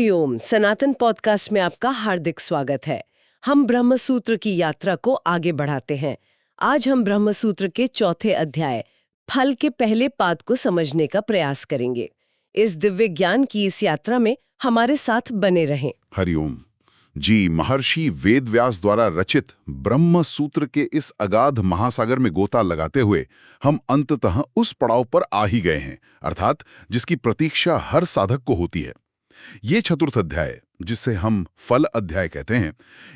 हरिओम। सनातन podcast में आपका हार्दिक स्वागत है। हम ब्रह्म सूत्र की यात्रा को आगे बढ़ाते हैं। आज हम ब्रह्म सूत्र के चौथे अध्याय फल के पहले पाद को समझने का प्रयास करेंगे। इस दिव्य ज्ञान की इस यात्रा में हमारे साथ बने रहें। हरिओम जी। महर्षि वेदव्यास द्वारा रचित ब्रह्म सूत्र के इस अगाध महासागर में गोता लगाते हुए हम अंततः उस पड़ाव पर आ ही गए हैं, अर्थात जिसकी प्रतीक्षा हर साधक को होती है। ये चतुर्थ अध्याय, जिसे हम फल अध्याय कहते हैं,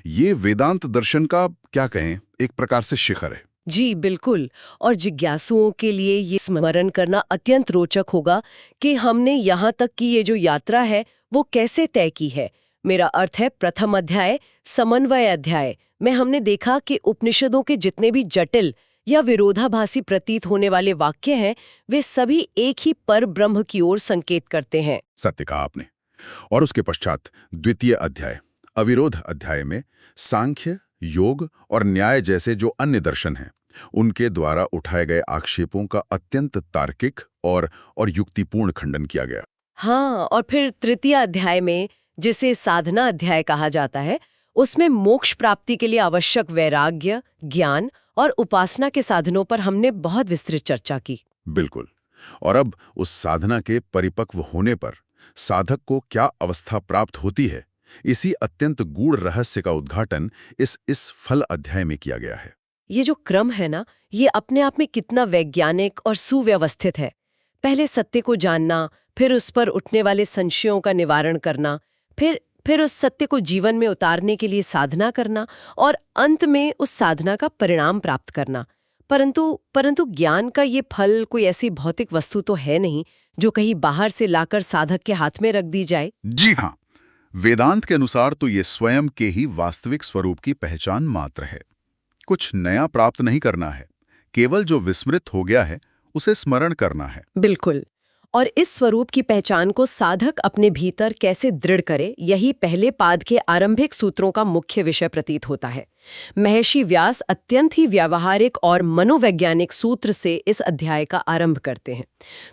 ये वेदांत दर्शन का क्या कहें, एक प्रकार से शिखर है। जी बिल्कुल। और जिज्ञासुओं के लिए ये स्मरण करना अत्यंत रोचक होगा कि हमने यहाँ तक की ये जो यात्रा है वो कैसे तय की है। मेरा अर्थ है प्रथम अध्याय समन्वय अध्याय में हमने देखा कि उपनिषदों के जितने भी जटिल या विरोधाभासी प्रतीत होने वाले वाक्य हैं, वे सभी एक ही पर ब्रह्म की ओर संकेत करते हैं। सत्य कहा आपने। और उसके पश्चात द्वितीय अध्याय अविरोध अध्याय में सांख्य, योग और न्याय जैसे जो अन्य दर्शन हैं, उनके द्वारा उठाए गए आक्षेपों का अत्यंत तार्किक और युक्तिपूर्ण खंडन किया गया। हाँ, और फिर तृतीय अध्याय में, जिसे साधना अध्याय कहा जाता है, उसमें मोक्ष प्राप्ति के लिए आवश्यक वैराग्य, ज्ञान और उपासना के साधनों पर हमने बहुत विस्तृत चर्चा की। बिल्कुल। और अब उस साधना के परिपक्व होने पर साधक को क्या अवस्था प्राप्त होती है, इसी अत्यंत गूढ़ रहस्य का उद्घाटन इस फल अध्याय में किया गया है। ये जो क्रम है ना, ये अपने आप में कितना वैज्ञानिक और सुव्यवस्थित है। पहले सत्य को जानना, फिर उस पर उठने वाले संशयों का निवारण करना, फिर उस सत्य को जीवन में उतारने के लिए साधना करना, और अंत में उस साधना का परिणाम प्राप्त करना। परंतु ज्ञान का ये फल कोई ऐसी भौतिक वस्तु तो है नहीं जो कहीं बाहर से लाकर साधक के हाथ में रख दी जाए। जी हाँ, वेदांत के अनुसार तो ये स्वयं के ही वास्तविक स्वरूप की पहचान मात्र है। कुछ नया प्राप्त नहीं करना है, केवल जो विस्मृत हो गया है उसे स्मरण करना है। बिल्कुल। और इस स्वरूप की पहचान को साधक अपने भीतर कैसे दृढ़ करे, यही पहले पाद के आरंभिक सूत्रों का मुख्य विषय प्रतीत होता है। महर्षि व्यास अत्यंत ही व्यावहारिक और मनोवैज्ञानिक सूत्र से इस अध्याय का आरंभ करते हैं।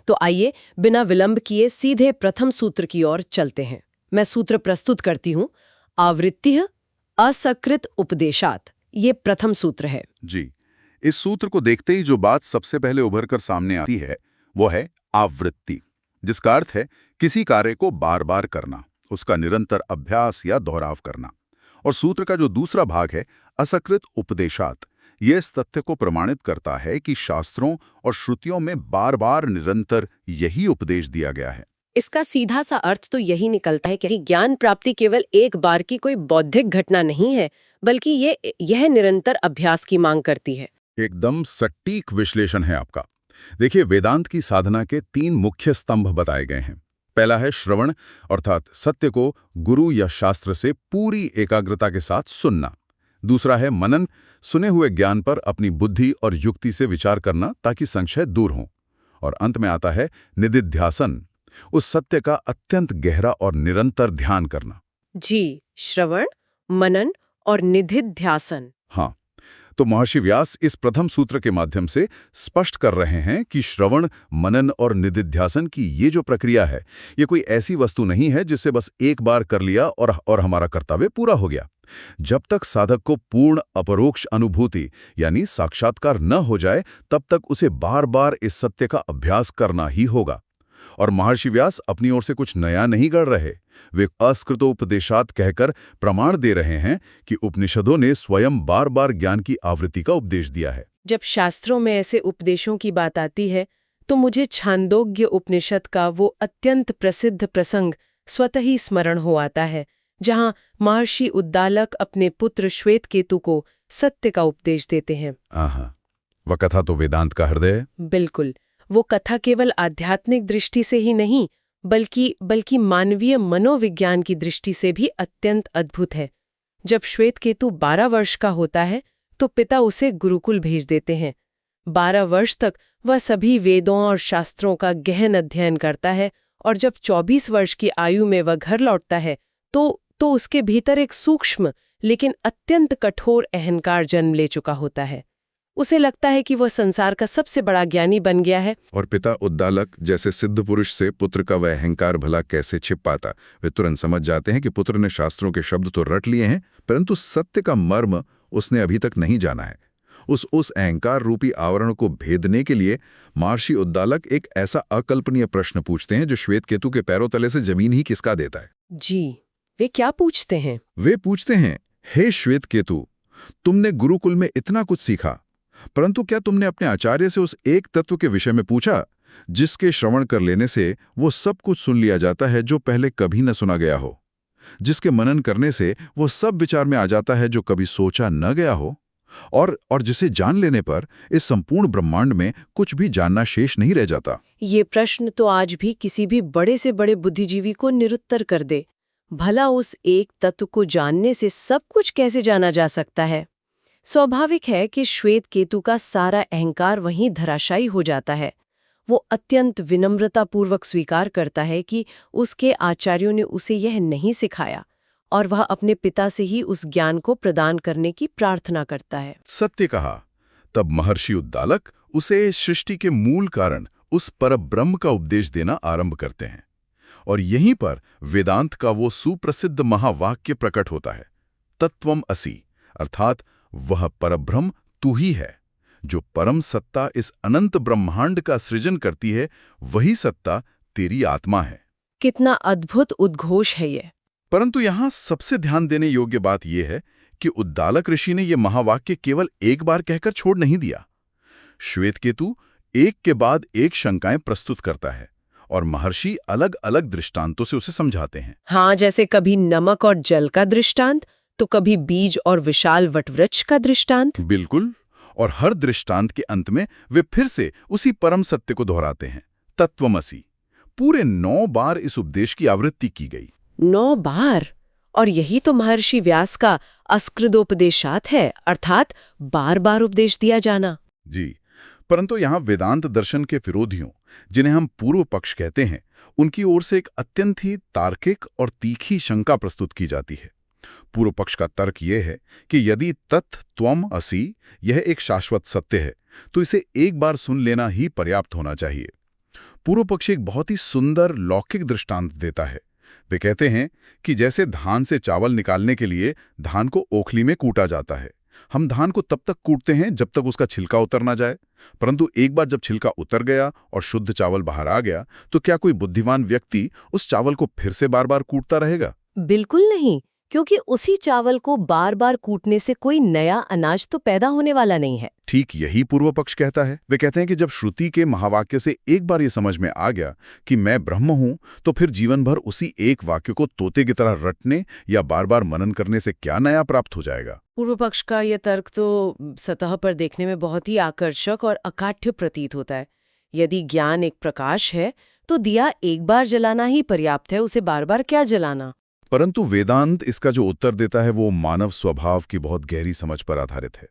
तो आइए बिना विलंब किए सीधे प्रथम सूत्र की ओर चलते हैं। मैं सूत्र प्रस्तुत करती हूँ। आवृत्तिः असकृत उपदेशात्, ये प्रथम सूत्र है। जी, इस सूत्र को देखते ही जो बात सबसे पहले उभर कर सामने आती है वो है आवृत्ति, जिसका अर्थ है किसी कार्य को बार बार करना, उसका निरंतर अभ्यास या दोहराव करना। और सूत्र का जो दूसरा भाग है असकृत उपदेशात्, यह इस तथ्य को प्रमाणित करता है कि शास्त्रों और श्रुतियों में बार बार निरंतर यही उपदेश दिया गया है। इसका सीधा सा अर्थ तो यही निकलता है कि ज्ञान प्राप्ति केवल एक बार की कोई बौद्धिक घटना नहीं है, बल्कि यह निरंतर अभ्यास की मांग करती है। एकदम सटीक विश्लेषण है आपका। देखिए, वेदांत की साधना के 3 मुख्य स्तंभ बताए गए हैं। पहला है श्रवण, अर्थात सत्य को गुरु या शास्त्र से पूरी एकाग्रता के साथ सुनना। दूसरा है मनन, सुने हुए ज्ञान पर अपनी बुद्धि और युक्ति से विचार करना ताकि संशय दूर हो। और अंत में आता है निदिध्यासन, उस सत्य का अत्यंत गहरा और निरंतर ध्यान करना। जी, श्रवण, मनन और निदिध्यासन। हाँ, तो महर्षि व्यास इस प्रथम सूत्र के माध्यम से स्पष्ट कर रहे हैं कि श्रवण, मनन और निदिध्यासन की ये जो प्रक्रिया है, ये कोई ऐसी वस्तु नहीं है जिसे बस एक बार कर लिया और हमारा कर्तव्य पूरा हो गया। जब तक साधक को पूर्ण अपरोक्ष अनुभूति यानी साक्षात्कार न हो जाए, तब तक उसे बार बार इस सत्य का अभ्यास करना ही होगा। और महर्षि व्यास अपनी ओर से कुछ नया नहीं कर रहे, वे असकृतोपदेशात् कहकर प्रमाण दे रहे हैं कि उपनिषदों ने स्वयं बार बार ज्ञान की आवृत्ति का उपदेश दिया है। जब शास्त्रों में ऐसे उपदेशों की बात आती है तो मुझे छांदोग्य उपनिषद का वो अत्यंत प्रसिद्ध प्रसंग स्वतः ही स्मरण हो आता है, जहाँ महर्षि उद्दालक अपने पुत्र श्वेतकेतु को सत्य का उपदेश देते हैं। वह कथा तो वेदांत का हृदय है। बिल्कुल। वो कथा केवल आध्यात्मिक दृष्टि से ही नहीं, बल्कि मानवीय मनोविज्ञान की दृष्टि से भी अत्यंत अद्भुत है। जब श्वेतकेतु 12 वर्ष का होता है तो पिता उसे गुरुकुल भेज देते हैं। 12 वर्ष तक वह सभी वेदों और शास्त्रों का गहन अध्ययन करता है, और जब 24 वर्ष की आयु में वह घर लौटता है तो उसके भीतर एक सूक्ष्म लेकिन अत्यंत कठोर अहंकार जन्म ले चुका होता है। उसे लगता है कि वह संसार का सबसे बड़ा ज्ञानी बन गया है। और पिता उद्दालक जैसे सिद्ध पुरुष से पुत्र का वह अहंकार भला कैसे छिप पाता। वे तुरंत समझ जाते हैं कि पुत्र ने शास्त्रों के शब्द तो रट लिए हैं, परंतु सत्य का मर्म उसने अभी तक नहीं जाना है। उस अहंकार रूपी आवरण को भेदने के लिए महर्षि उद्दालक एक ऐसा अकल्पनीय प्रश्न पूछते हैं जो श्वेतकेतु के पैरों तले से जमीन ही खिसका देता है। जी, वे क्या पूछते हैं? वे पूछते हैं, हे श्वेतकेतु, तुमने गुरुकुल में इतना कुछ सीखा, परंतु क्या तुमने अपने आचार्य से उस एक तत्व के विषय में पूछा जिसके श्रवण कर लेने से वो सब कुछ सुन लिया जाता है जो पहले कभी न सुना गया हो, जिसके मनन करने से वो सब विचार में आ जाता है जो कभी सोचा न गया हो, और जिसे जान लेने पर इस संपूर्ण ब्रह्मांड में कुछ भी जानना शेष नहीं रह जाता। ये प्रश्न तो आज भी किसी भी बड़े से बड़े बुद्धिजीवी को निरुत्तर कर दे। भला उस एक तत्व को जानने से सब कुछ कैसे जाना जा सकता है? स्वाभाविक है कि श्वेतकेतु का सारा अहंकार वहीं धराशायी हो जाता है। वो अत्यंत विनम्रतापूर्वक स्वीकार करता है कि उसके आचार्यों ने उसे यह नहीं सिखाया और वह अपने पिता से ही उस ज्ञान को प्रदान करने की प्रार्थना करता है। सत्य कहा। तब महर्षि उद्दालक उसे सृष्टि के मूल कारण उस परब्रह्म का उपदेश देना आरंभ करते हैं, और यहीं पर वेदांत का वो सुप्रसिद्ध महावाक्य प्रकट होता है, तत्वम असि, अर्थात वह परब्रह्म तू ही है। जो परम सत्ता इस अनंत ब्रह्मांड का सृजन करती है, वही सत्ता तेरी आत्मा है। कितना अद्भुत उद्घोष है ये। परंतु यहाँ सबसे ध्यान देने योग्य बात यह है कि उद्दालक ऋषि ने यह महावाक्य केवल एक बार कहकर छोड़ नहीं दिया। श्वेतकेतु एक के बाद एक शंकाएं प्रस्तुत करता है और महर्षि अलग अलग दृष्टांतों से उसे समझाते हैं। हाँ, जैसे कभी नमक और जल का दृष्टांत, तो कभी बीज और विशाल वटवृक्ष का दृष्टांत। बिल्कुल, और हर दृष्टांत के अंत में वे फिर से उसी परम सत्य को दोहराते हैं, तत्वमसि। पूरे 9 बार इस उपदेश की आवृत्ति की गई। 9 बार? और यही तो महर्षि व्यास का अस्कृदोपदेशात है, अर्थात बार बार उपदेश दिया जाना। जी, परंतु यहाँ वेदांत दर्शन के विरोधियों, जिन्हें हम पूर्व पक्ष कहते हैं, उनकी ओर से एक अत्यंत ही तार्किक और तीखी शंका प्रस्तुत की जाती है। पूर्व पक्ष का तर्क यह है कि यदि तत् त्वम असि यह एक शाश्वत सत्य है, तो इसे एक बार सुन लेना ही पर्याप्त होना चाहिए। पूर्व पक्ष एक बहुत ही सुंदर लौकिक दृष्टांत देता है। वे कहते हैं कि जैसे धान से चावल निकालने के लिए धान को ओखली में कूटा जाता है, हम धान को तब तक कूटते हैं जब तक उसका छिलका उतर ना जाए, परंतु एक बार जब छिलका उतर गया और शुद्ध चावल बाहर आ गया, तो क्या कोई बुद्धिमान व्यक्ति उस चावल को फिर से बार बार कूटता रहेगा? बिल्कुल नहीं, क्योंकि उसी चावल को बार बार कूटने से कोई नया अनाज तो पैदा होने वाला नहीं है। ठीक यही पूर्व पक्ष कहता है। वे कहते हैं कि जब श्रुति के महावाक्य से एक बार ये समझ में आ गया कि मैं ब्रह्म हूं, तो फिर जीवन भर उसी एक वाक्य को तोते की तरह रटने या बार बार मनन करने से क्या नया प्राप्त हो जाएगा? पूर्व पक्ष का यह तर्क तो सतह पर देखने में बहुत ही आकर्षक और अकाठ्य प्रतीत होता है। यदि ज्ञान एक प्रकाश है, तो दिया एक बार जलाना ही पर्याप्त है, उसे बार बार क्या जलाना? परंतु वेदांत इसका जो उत्तर देता है वो मानव स्वभाव की बहुत गहरी समझ पर आधारित है।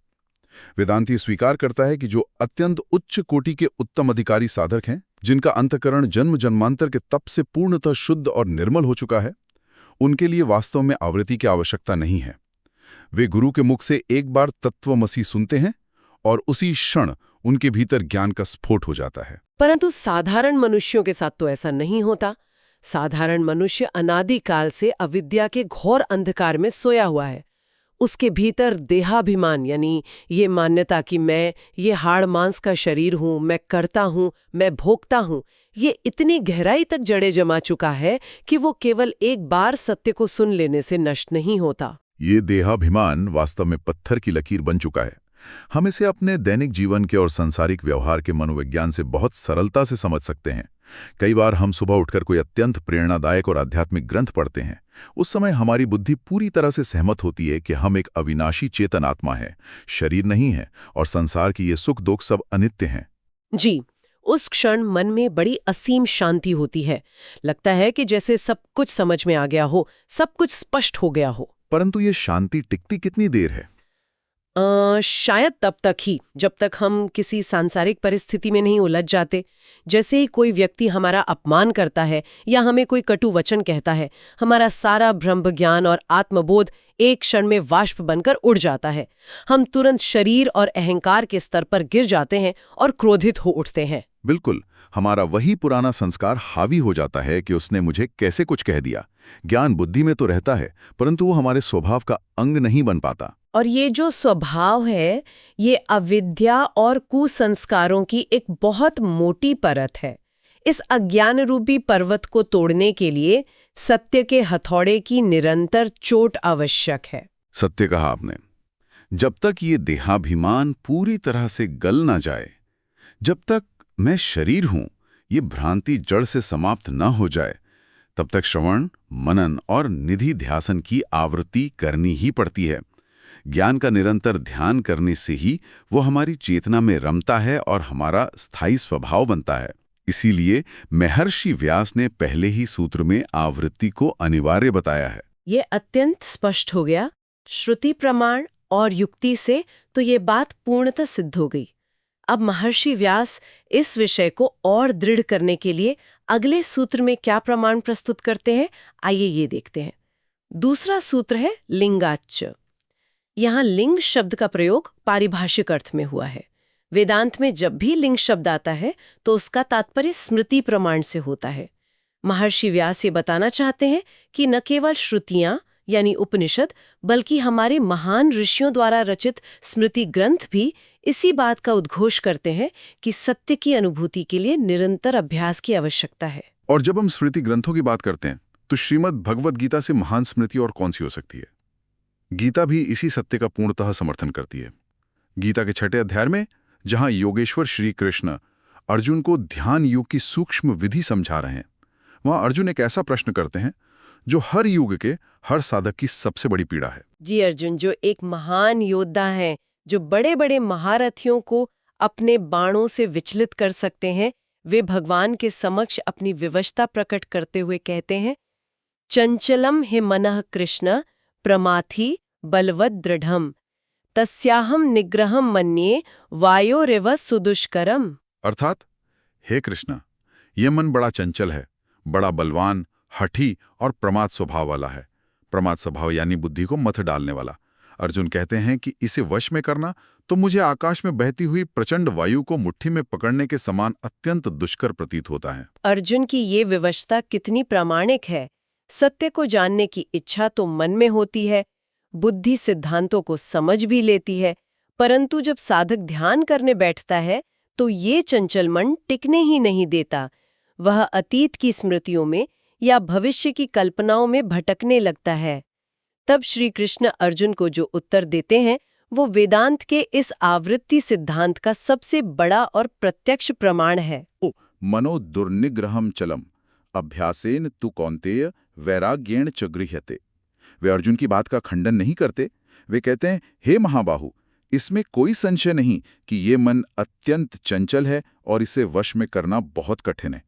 वेदांत ये स्वीकार करता है कि जो अत्यंत उच्च कोटि के उत्तम अधिकारी साधक हैं, जिनका अंतःकरण जन्म जन्मांतर के तप से पूर्णतः शुद्ध और निर्मल हो चुका है, उनके लिए वास्तव में आवृत्ति की आवश्यकता नहीं है। वे गुरु के मुख से एक बार तत्वमसि सुनते हैं और उसी क्षण उनके भीतर ज्ञान का स्फोट हो जाता है। परंतु साधारण मनुष्यों के साथ तो ऐसा नहीं होता। साधारण मनुष्य अनादिकाल से अविद्या के घोर अंधकार में सोया हुआ है। उसके भीतर देहाभिमान, यानी ये मान्यता कि मैं ये हाड़ मांस का शरीर हूं, मैं करता हूं, मैं भोगता हूं, ये इतनी गहराई तक जड़े जमा चुका है कि वो केवल एक बार सत्य को सुन लेने से नष्ट नहीं होता। ये देहाभिमान वास्तव में पत्थर की लकीर बन चुका है। हम इसे अपने दैनिक जीवन के और सांसारिक व्यवहार के मनोविज्ञान से बहुत सरलता से समझ सकते हैं। कई बार हम सुबह उठकर कोई अत्यंत प्रेरणादायक और आध्यात्मिक ग्रंथ पढ़ते हैं। उस समय हमारी बुद्धि पूरी तरह से सहमत होती है कि हम एक अविनाशी चेतन आत्मा है, शरीर नहीं है, और संसार की ये सुख दुख सब अनित्य हैं। जी, उस क्षण मन में बड़ी असीम शांति होती है। लगता है कि जैसे सब कुछ समझ में आ गया हो, सब कुछ स्पष्ट हो गया हो। परंतु ये शांति टिकती कितनी देर है? शायद तब तक ही जब तक हम किसी सांसारिक परिस्थिति में नहीं उलझ जाते। जैसे ही कोई व्यक्ति हमारा अपमान करता है या हमें कोई कटु वचन कहता है, हमारा सारा ब्रह्म ज्ञान और आत्मबोध एक क्षण में वाष्प बनकर उड़ जाता है। हम तुरंत शरीर और अहंकार के स्तर पर गिर जाते हैं और क्रोधित हो उठते हैं। बिल्कुल, हमारा वही पुराना संस्कार हावी हो जाता है कि उसने मुझे कैसे कुछ कह दिया। ज्ञान बुद्धि में तो रहता है, परंतु वो हमारे स्वभाव का अंग नहीं बन पाता। और ये जो स्वभाव है, ये अविद्या और कुसंस्कारों की एक बहुत मोटी परत है। इस अज्ञान रूपी पर्वत को तोड़ने के लिए सत्य के हथौड़े की निरंतर चोट आवश्यक है। सत्य कहा आपने। जब तक ये देहाभिमान पूरी तरह से गल ना जाए, जब तक मैं शरीर हूं, ये भ्रांति जड़ से समाप्त न हो जाए, तब तक श्रवण, मनन और निधि ध्यासन की आवृत्ति करनी ही पड़ती है। ज्ञान का निरंतर ध्यान करने से ही वो हमारी चेतना में रमता है और हमारा स्थायी स्वभाव बनता है। इसीलिए महर्षि व्यास ने पहले ही सूत्र में आवृत्ति को अनिवार्य बताया है। ये अत्यंत स्पष्ट हो गया। श्रुति, प्रमाण और युक्ति से तो ये बात पूर्णतः सिद्ध हो गई। अब महर्षि व्यास इस विषय को और दृढ़ करने के लिए अगले सूत्र में क्या प्रमाण प्रस्तुत करते हैं, आइए ये देखते हैं। दूसरा सूत्र है लिंगाच्च। यहाँ लिंग शब्द का प्रयोग पारिभाषिक अर्थ में हुआ है। वेदांत में जब भी लिंग शब्द आता है तो उसका तात्पर्य स्मृति प्रमाण से होता है। महर्षि व्यास ये बताना चाहते हैं कि न केवल श्रुतियां यानी उपनिषद, बल्कि हमारे महान ऋषियों द्वारा रचित स्मृति ग्रंथ भी इसी बात का उद्घोष करते हैं कि सत्य की अनुभूति के लिए निरंतर अभ्यास की आवश्यकता है। और जब हम स्मृति ग्रंथों की बात करते हैं तो श्रीमद् भगवद गीता से महान स्मृति और कौन सी हो सकती है? गीता भी इसी सत्य का पूर्णतः समर्थन करती है। गीता के 6वें अध्याय में जहां योगेश्वर श्री कृष्ण अर्जुन को ध्यान योग की सूक्ष्म विधि समझा रहे हैं, वहां अर्जुन एक ऐसा प्रश्न करते हैं जो हर युग के हर साधक की सबसे बड़ी पीड़ा है। जी, अर्जुन जो एक महान योद्धा है, जो बड़े बड़े महारथियों को अपने बाणों से विचलित कर सकते हैं, वे भगवान के समक्ष अपनी विवशता प्रकट करते हुए कहते हैं, चंचलम हि मनः कृष्ण प्रमाथि बलवद दृढ़म तस्याहम निग्रहम मन्ये वायोरिव सुदुष्करम। अर्थात, हे कृष्ण, ये मन बड़ा चंचल है, बड़ा बलवान, हठी और प्रमाद स्वभाव वाला है। प्रमाद स्वभाव यानी बुद्धि को मथ डालने वाला। अर्जुन कहते हैं कि इसे वश में करना तो मुझे आकाश में बहती हुई प्रचंड वायु को मुट्ठी में पकड़ने के समान अत्यंत दुष्कर प्रतीत होता है। अर्जुन की ये विवशता कितनी प्रामाणिक है। सत्य को जानने की इच्छा तो मन में होती है, बुद्धि सिद्धांतों को समझ भी लेती है, परंतु जब साधक ध्यान करने बैठता है तो ये चंचल मन टिकने ही नहीं देता। वह अतीत की स्मृतियों में या भविष्य की कल्पनाओं में भटकने लगता है। तब श्री कृष्ण अर्जुन को जो उत्तर देते हैं वो वेदांत के इस आवृत्ति सिद्धांत का सबसे बड़ा और प्रत्यक्ष प्रमाण है। मनो दुर्निग्रहम चलम अभ्यासेन तु कौन्तेय वैराग्येण च गृह्यते। वे अर्जुन की बात का खंडन नहीं करते। वे कहते हैं, हे महाबाहु, इसमें कोई संशय नहीं कि ये मन अत्यंत चंचल है और इसे वश में करना बहुत कठिन है,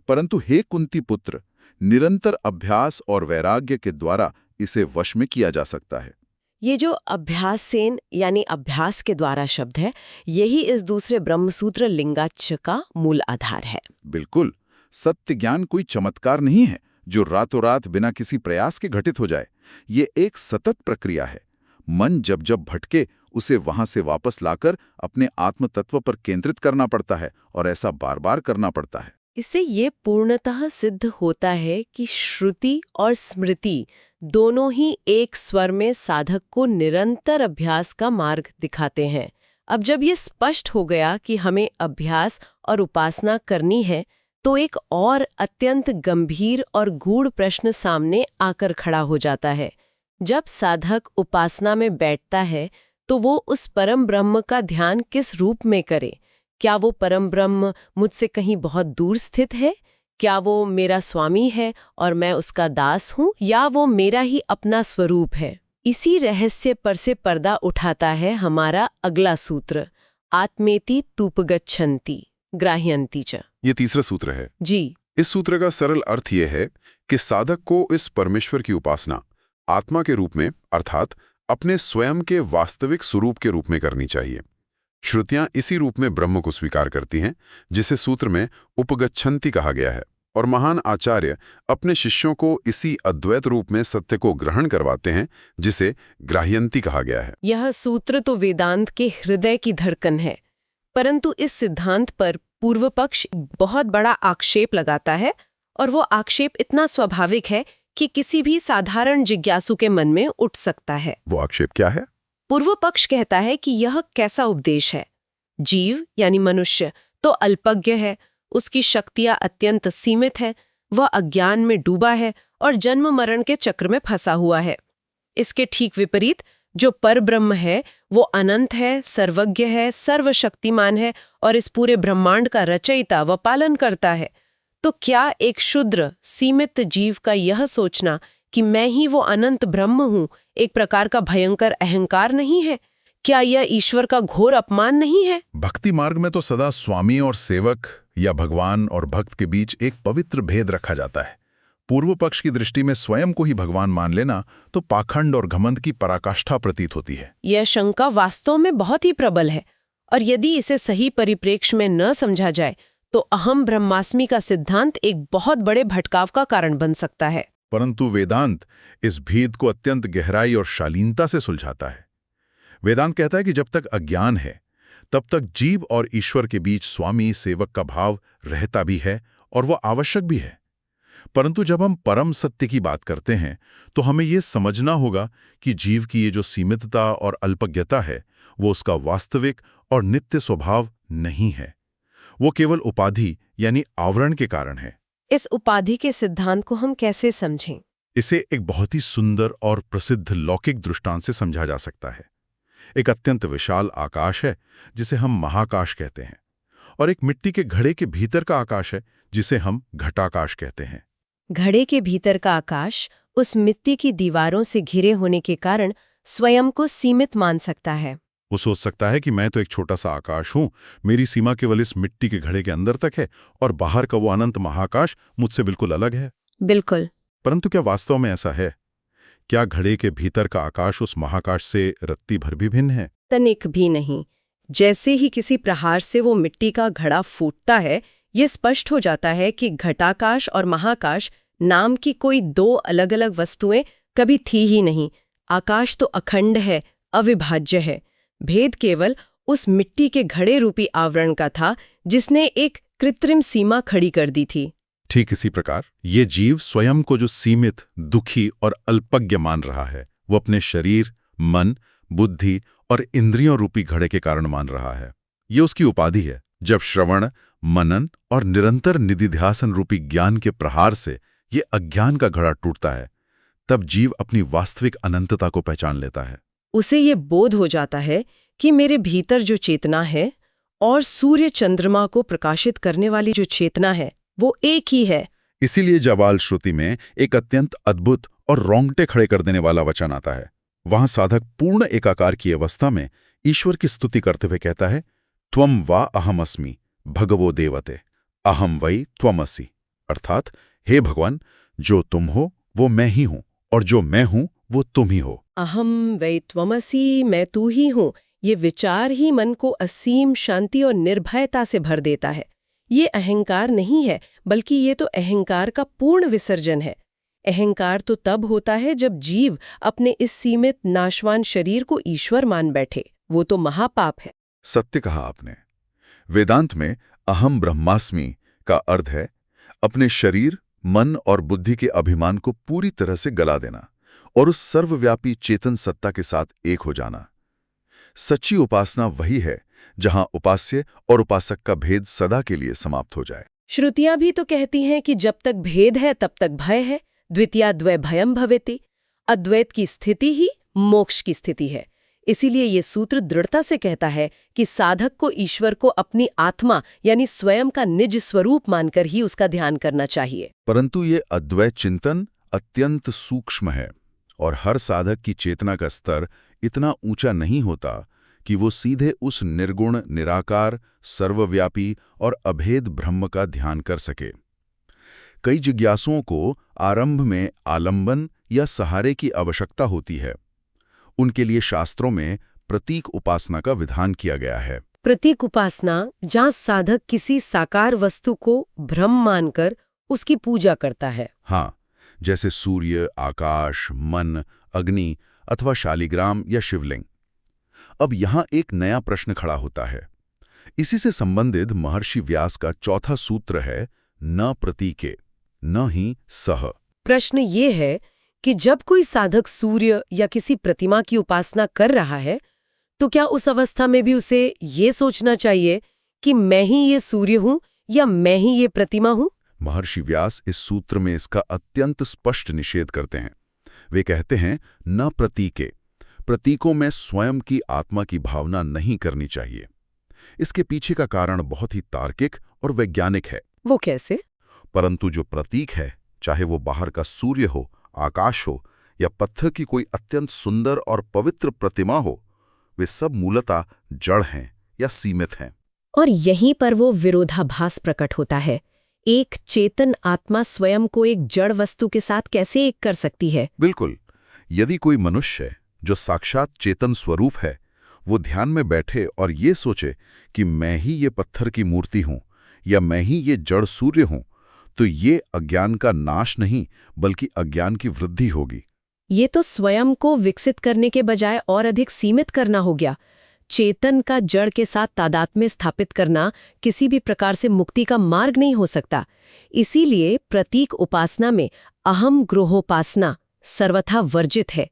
परंतु हे कुंती पुत्र, निरंतर अभ्यास और वैराग्य के द्वारा इसे वश में किया जा सकता है। ये जो अभ्यासेन यानी अभ्यास के द्वारा शब्द है, यही इस दूसरे ब्रह्मसूत्र लिंगाच्च का मूल आधार है। बिल्कुल, सत्य ज्ञान कोई चमत्कार नहीं है जो रातों रात बिना किसी प्रयास के घटित हो जाए। ये एक सतत प्रक्रिया है। मन जब जब भटके उसे वहां से वापस लाकर अपने आत्म तत्व पर केंद्रित करना पड़ता है और ऐसा बार बार करना पड़ता है। इससे ये पूर्णतः सिद्ध होता है कि श्रुति और स्मृति दोनों ही एक स्वर में साधक को निरंतर अभ्यास का मार्ग दिखाते हैं। अब जब ये स्पष्ट हो गया कि हमें अभ्यास और उपासना करनी है, तो एक और अत्यंत गंभीर और गूढ़ प्रश्न सामने आकर खड़ा हो जाता है। जब साधक उपासना में बैठता है तो वो उस परम ब्रह्म का ध्यान किस रूप में करे? क्या वो परम ब्रह्म मुझसे कहीं बहुत दूर स्थित है? क्या वो मेरा स्वामी है और मैं उसका दास हूँ, या वो मेरा ही अपना स्वरूप है? इसी रहस्य पर से पर्दा उठाता है हमारा अगला सूत्र, आत्मेति तूपगच्छन्ति ग्राह्यन्ति च। ये तीसरा सूत्र है जी। इस सूत्र का सरल अर्थ ये है कि साधक को इस परमेश्वर की उपासना आत्मा के रूप में, अर्थात अपने स्वयं के वास्तविक स्वरूप के रूप में करनी चाहिए। श्रुतियां इसी रूप में ब्रह्म को स्वीकार करती हैं, जिसे सूत्र में उपगच्छन्ति कहा गया है। और महान आचार्य अपने शिष्यों को इसी अद्वैत रूप में सत्य को ग्रहण करवाते हैं, जिसे ग्राह्यंती कहा गया है। यह सूत्र तो वेदांत के हृदय की धड़कन है, परंतु इस सिद्धांत पर पूर्व पक्ष बहुत बड़ा आक्षेप लगाता है, और वो आक्षेप इतना स्वाभाविक है कि किसी भी साधारण जिज्ञासु के मन में उठ सकता है। वो आक्षेप क्या है? पूर्व पक्ष कहता है कि यह कैसा उपदेश है। जीव यानी मनुष्य तो अल्पज्ञ है, उसकी शक्तियां अत्यंत सीमित हैं, वह अज्ञान में डूबा है और जन्म मरण के चक्र में फंसा हुआ है। इसके ठीक विपरीत जो परब्रह्म है वो अनंत है, सर्वज्ञ है, सर्वशक्तिमान है और इस पूरे ब्रह्मांड का रचयिता व पालन करता है। तो क्या एक क्षुद्र सीमित जीव का यह सोचना कि मैं ही वो अनंत ब्रह्म हूं एक प्रकार का भयंकर अहंकार नहीं है? क्या यह ईश्वर का घोर अपमान नहीं है? भक्ति मार्ग में तो सदा स्वामी और सेवक या भगवान और भक्त के बीच एक पवित्र भेद रखा जाता है। पूर्व पक्ष की दृष्टि में स्वयं को ही भगवान मान लेना तो पाखंड और घमंड की पराकाष्ठा प्रतीत होती है। यह शंका वास्तव में बहुत ही प्रबल है, और यदि इसे सही परिप्रेक्ष्य में न समझा जाए तो अहम ब्रह्मास्मि का सिद्धांत एक बहुत बड़े भटकाव का कारण बन सकता है। परंतु वेदांत इस भेद को अत्यंत गहराई और शालीनता से सुलझाता है। वेदांत कहता है कि जब तक अज्ञान है तब तक जीव और ईश्वर के बीच स्वामी सेवक का भाव रहता भी है और वह आवश्यक भी है। परंतु जब हम परम सत्य की बात करते हैं तो हमें यह समझना होगा कि जीव की ये जो सीमितता और अल्पज्ञता है वो उसका वास्तविक और नित्य स्वभाव नहीं है। वो केवल उपाधि यानी आवरण के कारण है। इस उपाधि के सिद्धांत को हम कैसे समझें? इसे एक बहुत ही सुंदर और प्रसिद्ध लौकिक दृष्टांत से समझा जा सकता है। एक अत्यंत विशाल आकाश है जिसे हम महाकाश कहते हैं, और एक मिट्टी के घड़े के भीतर का आकाश है जिसे हम घटाकाश कहते हैं। घड़े के भीतर का आकाश उस मिट्टी की दीवारों से घिरे होने के कारण स्वयं को सीमित मान सकता है। वो सोच सकता है कि मैं तो एक छोटा सा आकाश हूं, मेरी सीमा केवल इस मिट्टी के घड़े के अंदर तक है और बाहर का वो अनंत महाकाश मुझसे बिल्कुल अलग है। बिल्कुल। परंतु क्या वास्तव में ऐसा है? क्या घड़े के भीतर का आकाश उस महाकाश से रत्ती भर भी भिन्न है? तनिक भी नहीं। जैसे ही किसी प्रहार से वो मिट्टी का घड़ा फूटता है, ये स्पष्ट हो जाता है कि घटाकाश और महाकाश नाम की कोई दो अलग अलग वस्तुएं कभी थी ही नहीं। आकाश तो अखंड है, अविभाज्य है। भेद केवल उस मिट्टी के घड़े रूपी आवरण का था जिसने एक कृत्रिम सीमा खड़ी कर दी थी। ठीक इसी प्रकार ये जीव स्वयं को जो सीमित, दुखी और अल्पज्ञ मान रहा है वो अपने शरीर, मन, बुद्धि और इंद्रियों रूपी घड़े के कारण मान रहा है। ये उसकी उपाधि है। जब श्रवण, मनन और निरंतर निधिध्यासन रूपी ज्ञान के प्रहार से ये अज्ञान का घड़ा टूटता है, तब जीव अपनी वास्तविक अनंतता को पहचान लेता है। उसे ये बोध हो जाता है कि मेरे भीतर जो चेतना है और सूर्य चंद्रमा को प्रकाशित करने वाली जो चेतना है वो एक ही है। इसीलिए जवाल श्रुति में एक अत्यंत अद्भुत और रोंगटे खड़े कर देने वाला वचन आता है। वहां साधक पूर्ण एकाकार की अवस्था में ईश्वर की स्तुति करते हुए कहता है, त्वम वा अहमस्मि भगवो देवते अहम वै त्वमसि। अर्थात हे भगवान, जो तुम हो वो मैं ही हूं और जो मैं हूं वो तुम ही हो। अहम वै त्वमसि, मैं तू ही हूं, ये विचार ही मन को असीम शांति और निर्भयता से भर देता है। ये अहंकार नहीं है, बल्कि ये तो अहंकार का पूर्ण विसर्जन है। अहंकार तो तब होता है जब जीव अपने इस सीमित नाशवान शरीर को ईश्वर मान बैठे। वो तो महापाप है। सत्य कहा आपने। वेदांत में अहम ब्रह्मास्मि का अर्थ है अपने शरीर, मन और बुद्धि के अभिमान को पूरी तरह से गला देना और उस सर्वव्यापी चेतन सत्ता के साथ एक हो जाना। सच्ची उपासना वही है जहां उपास्य और उपासक का भेद सदा के लिए समाप्त हो जाए। श्रुतियां भी तो कहती हैं कि जब तक भेद है तब तक भय है। द्वितीया द्वै भयम भवेति। अद्वैत की स्थिति ही मोक्ष की स्थिति है। इसीलिए ये सूत्र दृढ़ता से कहता है कि साधक को ईश्वर को अपनी आत्मा यानी स्वयं का निज स्वरूप मानकर ही उसका ध्यान करना चाहिए। परंतु ये अद्वैत चिंतन अत्यंत सूक्ष्म है और हर साधक की चेतना का स्तर इतना ऊंचा नहीं होता कि वो सीधे उस निर्गुण, निराकार, सर्वव्यापी और अभेद ब्रह्म का ध्यान कर सके। कई जिज्ञासुओं को आरंभ में आलंबन या सहारे की आवश्यकता होती है। उनके लिए शास्त्रों में प्रतीक उपासना का विधान किया गया है। प्रतीक उपासना, जहाँ साधक किसी साकार वस्तु को ब्रह्म मानकर उसकी पूजा करता है। हाँ, जैसे सूर्य, आकाश, मन, अग्नि अथवा शालिग्राम या शिवलिंग। अब यहां एक नया प्रश्न खड़ा होता है। इसी से संबंधित महर्षि व्यास का चौथा सूत्र है न प्रतीके, न ही सह। प्रश्न ये है कि जब कोई साधक सूर्य या किसी प्रतिमा की उपासना कर रहा है, तो क्या उस अवस्था में भी उसे ये सोचना चाहिए कि मैं ही ये सूर्य हूं या मैं ही ये प्रतिमा हूं? महर्षि व्यास इस सूत्र में इसका अत्यंत स्पष्ट निषेध करते हैं। वे कहते हैं न प्रतीके, प्रतीकों में स्वयं की आत्मा की भावना नहीं करनी चाहिए। इसके पीछे का कारण बहुत ही तार्किक और वैज्ञानिक है। वो कैसे? परंतु जो प्रतीक है, चाहे वो बाहर का सूर्य हो, आकाश हो या पत्थर की कोई अत्यंत सुंदर और पवित्र प्रतिमा हो, वे सब मूलतः जड़ हैं या सीमित हैं। और यहीं पर वो विरोधाभास प्रकट होता है। एक चेतन आत्मा स्वयं को एक जड़ वस्तु के साथ कैसे एक कर सकती है? बिल्कुल, यदि कोई मनुष्य जो साक्षात चेतन स्वरूप है, वो ध्यान में बैठे और ये सोचे कि मैं ही ये पत्थर की मूर्ति हूं या मैं ही ये जड़ सूर्य हूं, तो ये अज्ञान का नाश नहीं बल्कि अज्ञान की वृद्धि होगी। ये तो स्वयं को विकसित करने के बजाय और अधिक सीमित करना हो गया। चेतन का जड़ के साथ तादात्म्य स्थापित करना किसी भी प्रकार से मुक्ति का मार्ग नहीं हो सकता। इसीलिए प्रतीक उपासना में अहम ग्रहोपासना सर्वथा वर्जित है।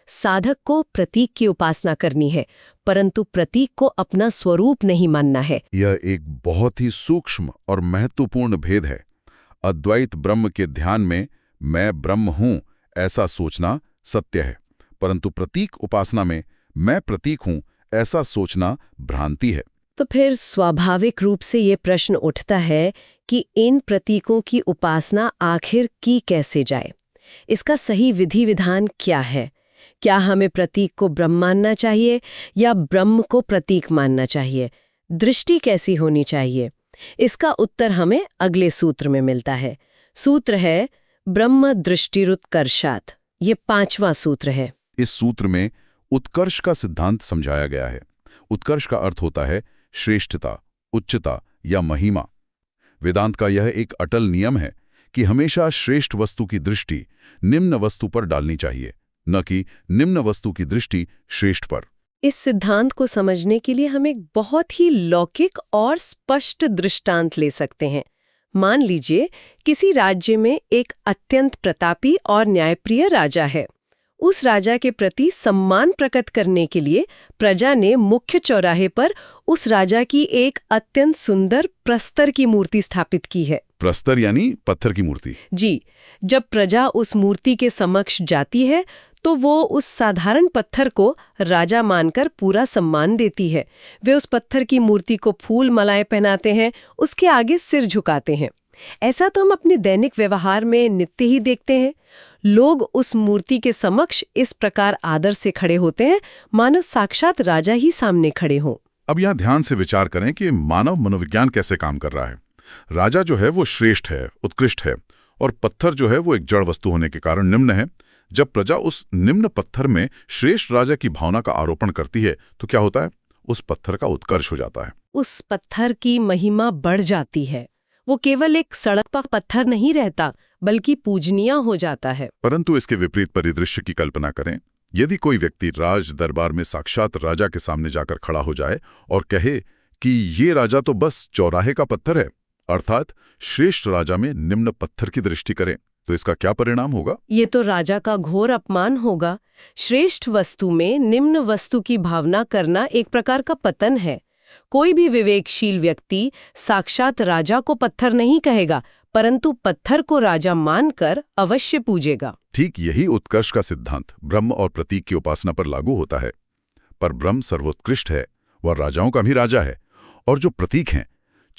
साधक को प्रतीक की उपासना करनी है, परंतु प्रतीक को अपना स्वरूप नहीं मानना है। यह एक बहुत ही सूक्ष्म और महत्वपूर्ण भेद है। अद्वैत ब्रह्म के ध्यान में मैं ब्रह्म हूं ऐसा सोचना सत्य है, परंतु प्रतीक उपासना में मैं प्रतीक हूं ऐसा सोचना भ्रांति है। तो फिर स्वाभाविक रूप से ये प्रश्न उठता है कि इन प्रतीकों की उपासना आखिर की कैसे जाए? इसका सही विधि विधान क्या है? क्या हमें प्रतीक को ब्रह्म मानना चाहिए या ब्रह्म को प्रतीक मानना चाहिए? दृष्टि कैसी होनी चाहिए? इसका उत्तर हमें अगले सूत्र में मिलता है। सूत्र है ब्रह्म दृष्टिरुत्कर्षात्। ये 5वां सूत्र है। इस सूत्र में उत्कर्ष का सिद्धांत समझाया गया है। उत्कर्ष का अर्थ होता है श्रेष्ठता, उच्चता या महिमा। वेदांत का यह एक अटल नियम है कि हमेशा श्रेष्ठ वस्तु की दृष्टि निम्न वस्तु पर डालनी चाहिए, न कि निम्न वस्तु की दृष्टि श्रेष्ठ पर। इस सिद्धांत को समझने के लिए हम एक बहुत ही लौकिक और स्पष्ट दृष्टांत ले सकते हैं। मान लीजिए किसी राज्य में एक अत्यंत प्रतापी और न्यायप्रिय राजा है। उस राजा के प्रति सम्मान प्रकट करने के लिए प्रजा ने मुख्य चौराहे पर उस राजा की एक अत्यंत सुंदर प्रस्तर की मूर्ति स्थापित की है। प्रस्तर यानी पत्थर की मूर्ति? जी। जब प्रजा उस मूर्ति के समक्ष जाती है तो वो उस साधारण पत्थर को राजा मानकर पूरा सम्मान देती है। वे उस पत्थर की मूर्ति को फूल मालाएं पहनाते हैं, उसके आगे सिर झुकाते हैं। ऐसा तो हम अपने दैनिक व्यवहार में नित्य ही देखते हैं। लोग उस मूर्ति के समक्ष इस प्रकार आदर से खड़े होते हैं मानो साक्षात राजा ही सामने खड़े हों। अब यहाँ ध्यान से विचार करें कि मानव मनोविज्ञान कैसे काम कर रहा है। राजा जो है वो श्रेष्ठ है, उत्कृष्ट है, और पत्थर जो है वो एक जड़ वस्तु होने के कारण निम्न है। जब प्रजा उस निम्न पत्थर में श्रेष्ठ राजा की भावना का आरोपण करती है तो क्या होता है? उस पत्थर का उत्कर्ष हो जाता है। उस पत्थर की महिमा बढ़ जाती है। वो केवल एक सड़क पर पत्थर नहीं रहता, बल्कि पूजनीय हो जाता है। परंतु इसके विपरीत परिदृश्य की कल्पना करें। यदि कोई व्यक्ति राज दरबार में साक्षात राजा के सामने जाकर खड़ा हो जाए और कहे कि ये राजा तो बस चौराहे का पत्थर है, अर्थात श्रेष्ठ राजा में निम्न पत्थर की दृष्टि करें, तो इसका क्या परिणाम होगा? ये तो राजा का घोर अपमान होगा। श्रेष्ठ वस्तु में निम्न वस्तु की भावना करना एक प्रकार का पतन है। कोई भी विवेकशील व्यक्ति साक्षात राजा को पत्थर नहीं कहेगा, परंतु पत्थर को राजा मानकर अवश्य पूजेगा। ठीक यही उत्कर्ष का सिद्धांत ब्रह्म और प्रतीक की उपासना पर लागू होता है। पर ब्रह्म सर्वोत्कृष्ट है, वह राजाओं का भी राजा है, और जो प्रतीक हैं,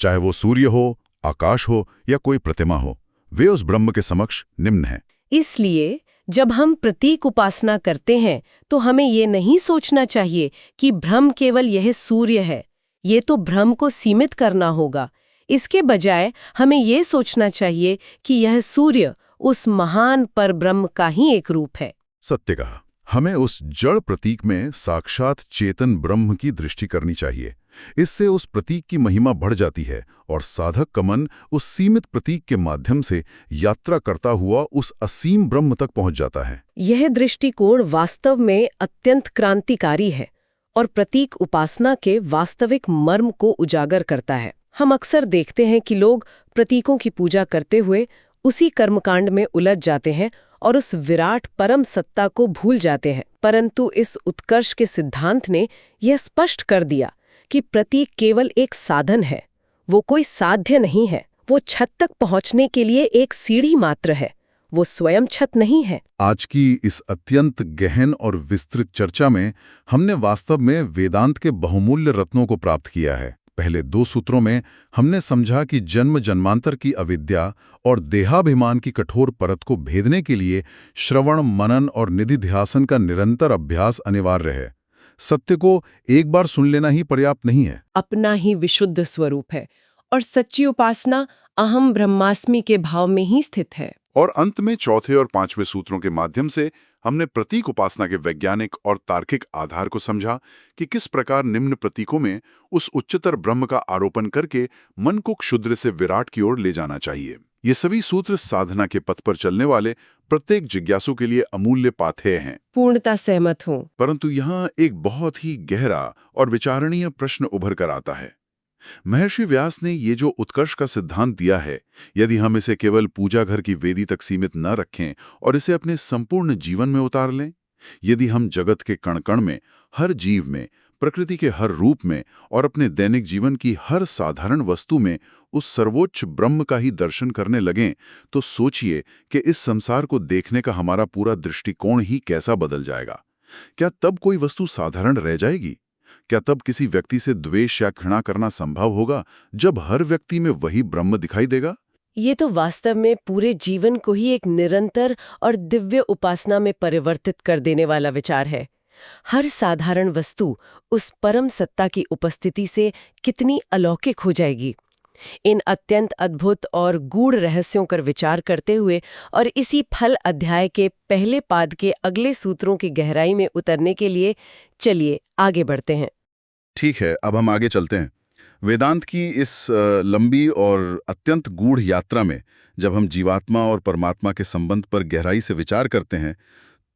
चाहे वो सूर्य हो, आकाश हो या कोई प्रतिमा हो, वे उस ब्रह्म के समक्ष निम्न हैं। इसलिए जब हम प्रतीक उपासना करते हैं तो हमें ये नहीं सोचना चाहिए कि ब्रह्म केवल यह सूर्य है। ये तो भ्रम को सीमित करना होगा। इसके बजाय हमें ये सोचना चाहिए कि यह सूर्य उस महान परब्रह्म का ही एक रूप है। सत्य कहा। हमें उस जड़ प्रतीक में साक्षात चेतन ब्रह्म की दृष्टि करनी चाहिए। इससे उस प्रतीक की महिमा बढ़ जाती है और साधक का मन उस सीमित प्रतीक के माध्यम से यात्रा करता हुआ उस असीम ब्रह्म तक पहुंच जाता है। यह दृष्टिकोण वास्तव में अत्यंत क्रांतिकारी है और प्रतीक उपासना के वास्तविक मर्म को उजागर करता है। हम अक्सर देखते हैं कि लोग प्रतीकों की पूजा करते हुए उसी कर्मकांड में उलझ जाते हैं और उस विराट परम सत्ता को भूल जाते हैं। परंतु इस उत्कर्ष के सिद्धांत ने यह स्पष्ट कर दिया कि प्रतीक केवल एक साधन है, वो कोई साध्य नहीं है, वो छत तक पहुंचने के लिए एक सीढ़ी मात्र है, वो स्वयं छत नहीं है। आज की इस अत्यंत गहन और विस्तृत चर्चा में हमने वास्तव में वेदांत के बहुमूल्य रत्नों को प्राप्त किया है। पहले 2 सूत्रों में हमने समझा कि जन्म जन्मांतर की अविद्या और देहाभिमान की कठोर परत को भेदने के लिए श्रवण, मनन और निधिध्यासन का निरंतर अभ्यास अनिवार्य है। सत्य को एक बार सुन लेना ही पर्याप्त नहीं है, अपना ही विशुद्ध स्वरूप है और सच्ची उपासना अहम ब्रह्मास्मि के भाव में ही स्थित है। और अंत में चौथे और 5वें सूत्रों के माध्यम से हमने प्रतीक उपासना के वैज्ञानिक और तार्किक आधार को समझा कि किस प्रकार निम्न प्रतीकों में उस उच्चतर ब्रह्म का आरोपण करके मन को क्षुद्र से विराट की ओर ले जाना चाहिए। ये सभी सूत्र साधना के पथ पर चलने वाले प्रत्येक जिज्ञासु के लिए अमूल्य पाथेय हैं। पूर्णतः सहमत हूँ। परंतु यहाँ एक बहुत ही गहरा और विचारणीय प्रश्न उभर कर आता है। महर्षि व्यास ने ये जो उत्कर्ष का सिद्धांत दिया है, यदि हम इसे केवल पूजा घर की वेदी तक सीमित न रखें और इसे अपने संपूर्ण जीवन में उतार लें, यदि हम जगत के कण-कण में, हर जीव में, प्रकृति के हर रूप में और अपने दैनिक जीवन की हर साधारण वस्तु में उस सर्वोच्च ब्रह्म का ही दर्शन करने लगें, तो सोचिए कि इस संसार को देखने का हमारा पूरा दृष्टिकोण ही कैसा बदल जाएगा। क्या तब कोई वस्तु साधारण रह जाएगी? क्या तब किसी व्यक्ति से द्वेष या घृणा करना संभव होगा जब हर व्यक्ति में वही ब्रह्म दिखाई देगा? ये तो वास्तव में पूरे जीवन को ही एक निरंतर और दिव्य उपासना में परिवर्तित कर देने वाला विचार है। हर साधारण वस्तु उस परम सत्ता की उपस्थिति से कितनी अलौकिक हो जाएगी। इन अत्यंत अद्भुत और गूढ़ रहस्यों पर विचार करते हुए और इसी फल अध्याय के पहले पाद के अगले सूत्रों की गहराई में उतरने के लिए चलिए आगे बढ़ते हैं। ठीक है, अब हम आगे चलते हैं। वेदांत की इस लंबी और अत्यंत गूढ़ यात्रा में जब हम जीवात्मा और परमात्मा के संबंध पर गहराई से विचार करते हैं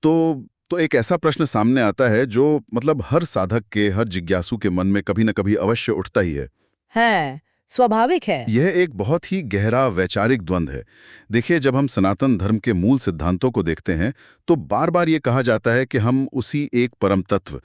तो एक ऐसा प्रश्न सामने आता है जो मतलब हर साधक के, हर जिज्ञासु के मन में कभी न कभी अवश्य उठता ही है। स्वाभाविक है। यह एक बहुत ही गहरा वैचारिक द्वंद्व है। देखिए, जब हम सनातन धर्म के मूल सिद्धांतों को देखते हैं तो बार बार ये कहा जाता है कि हम उसी एक परम तत्व,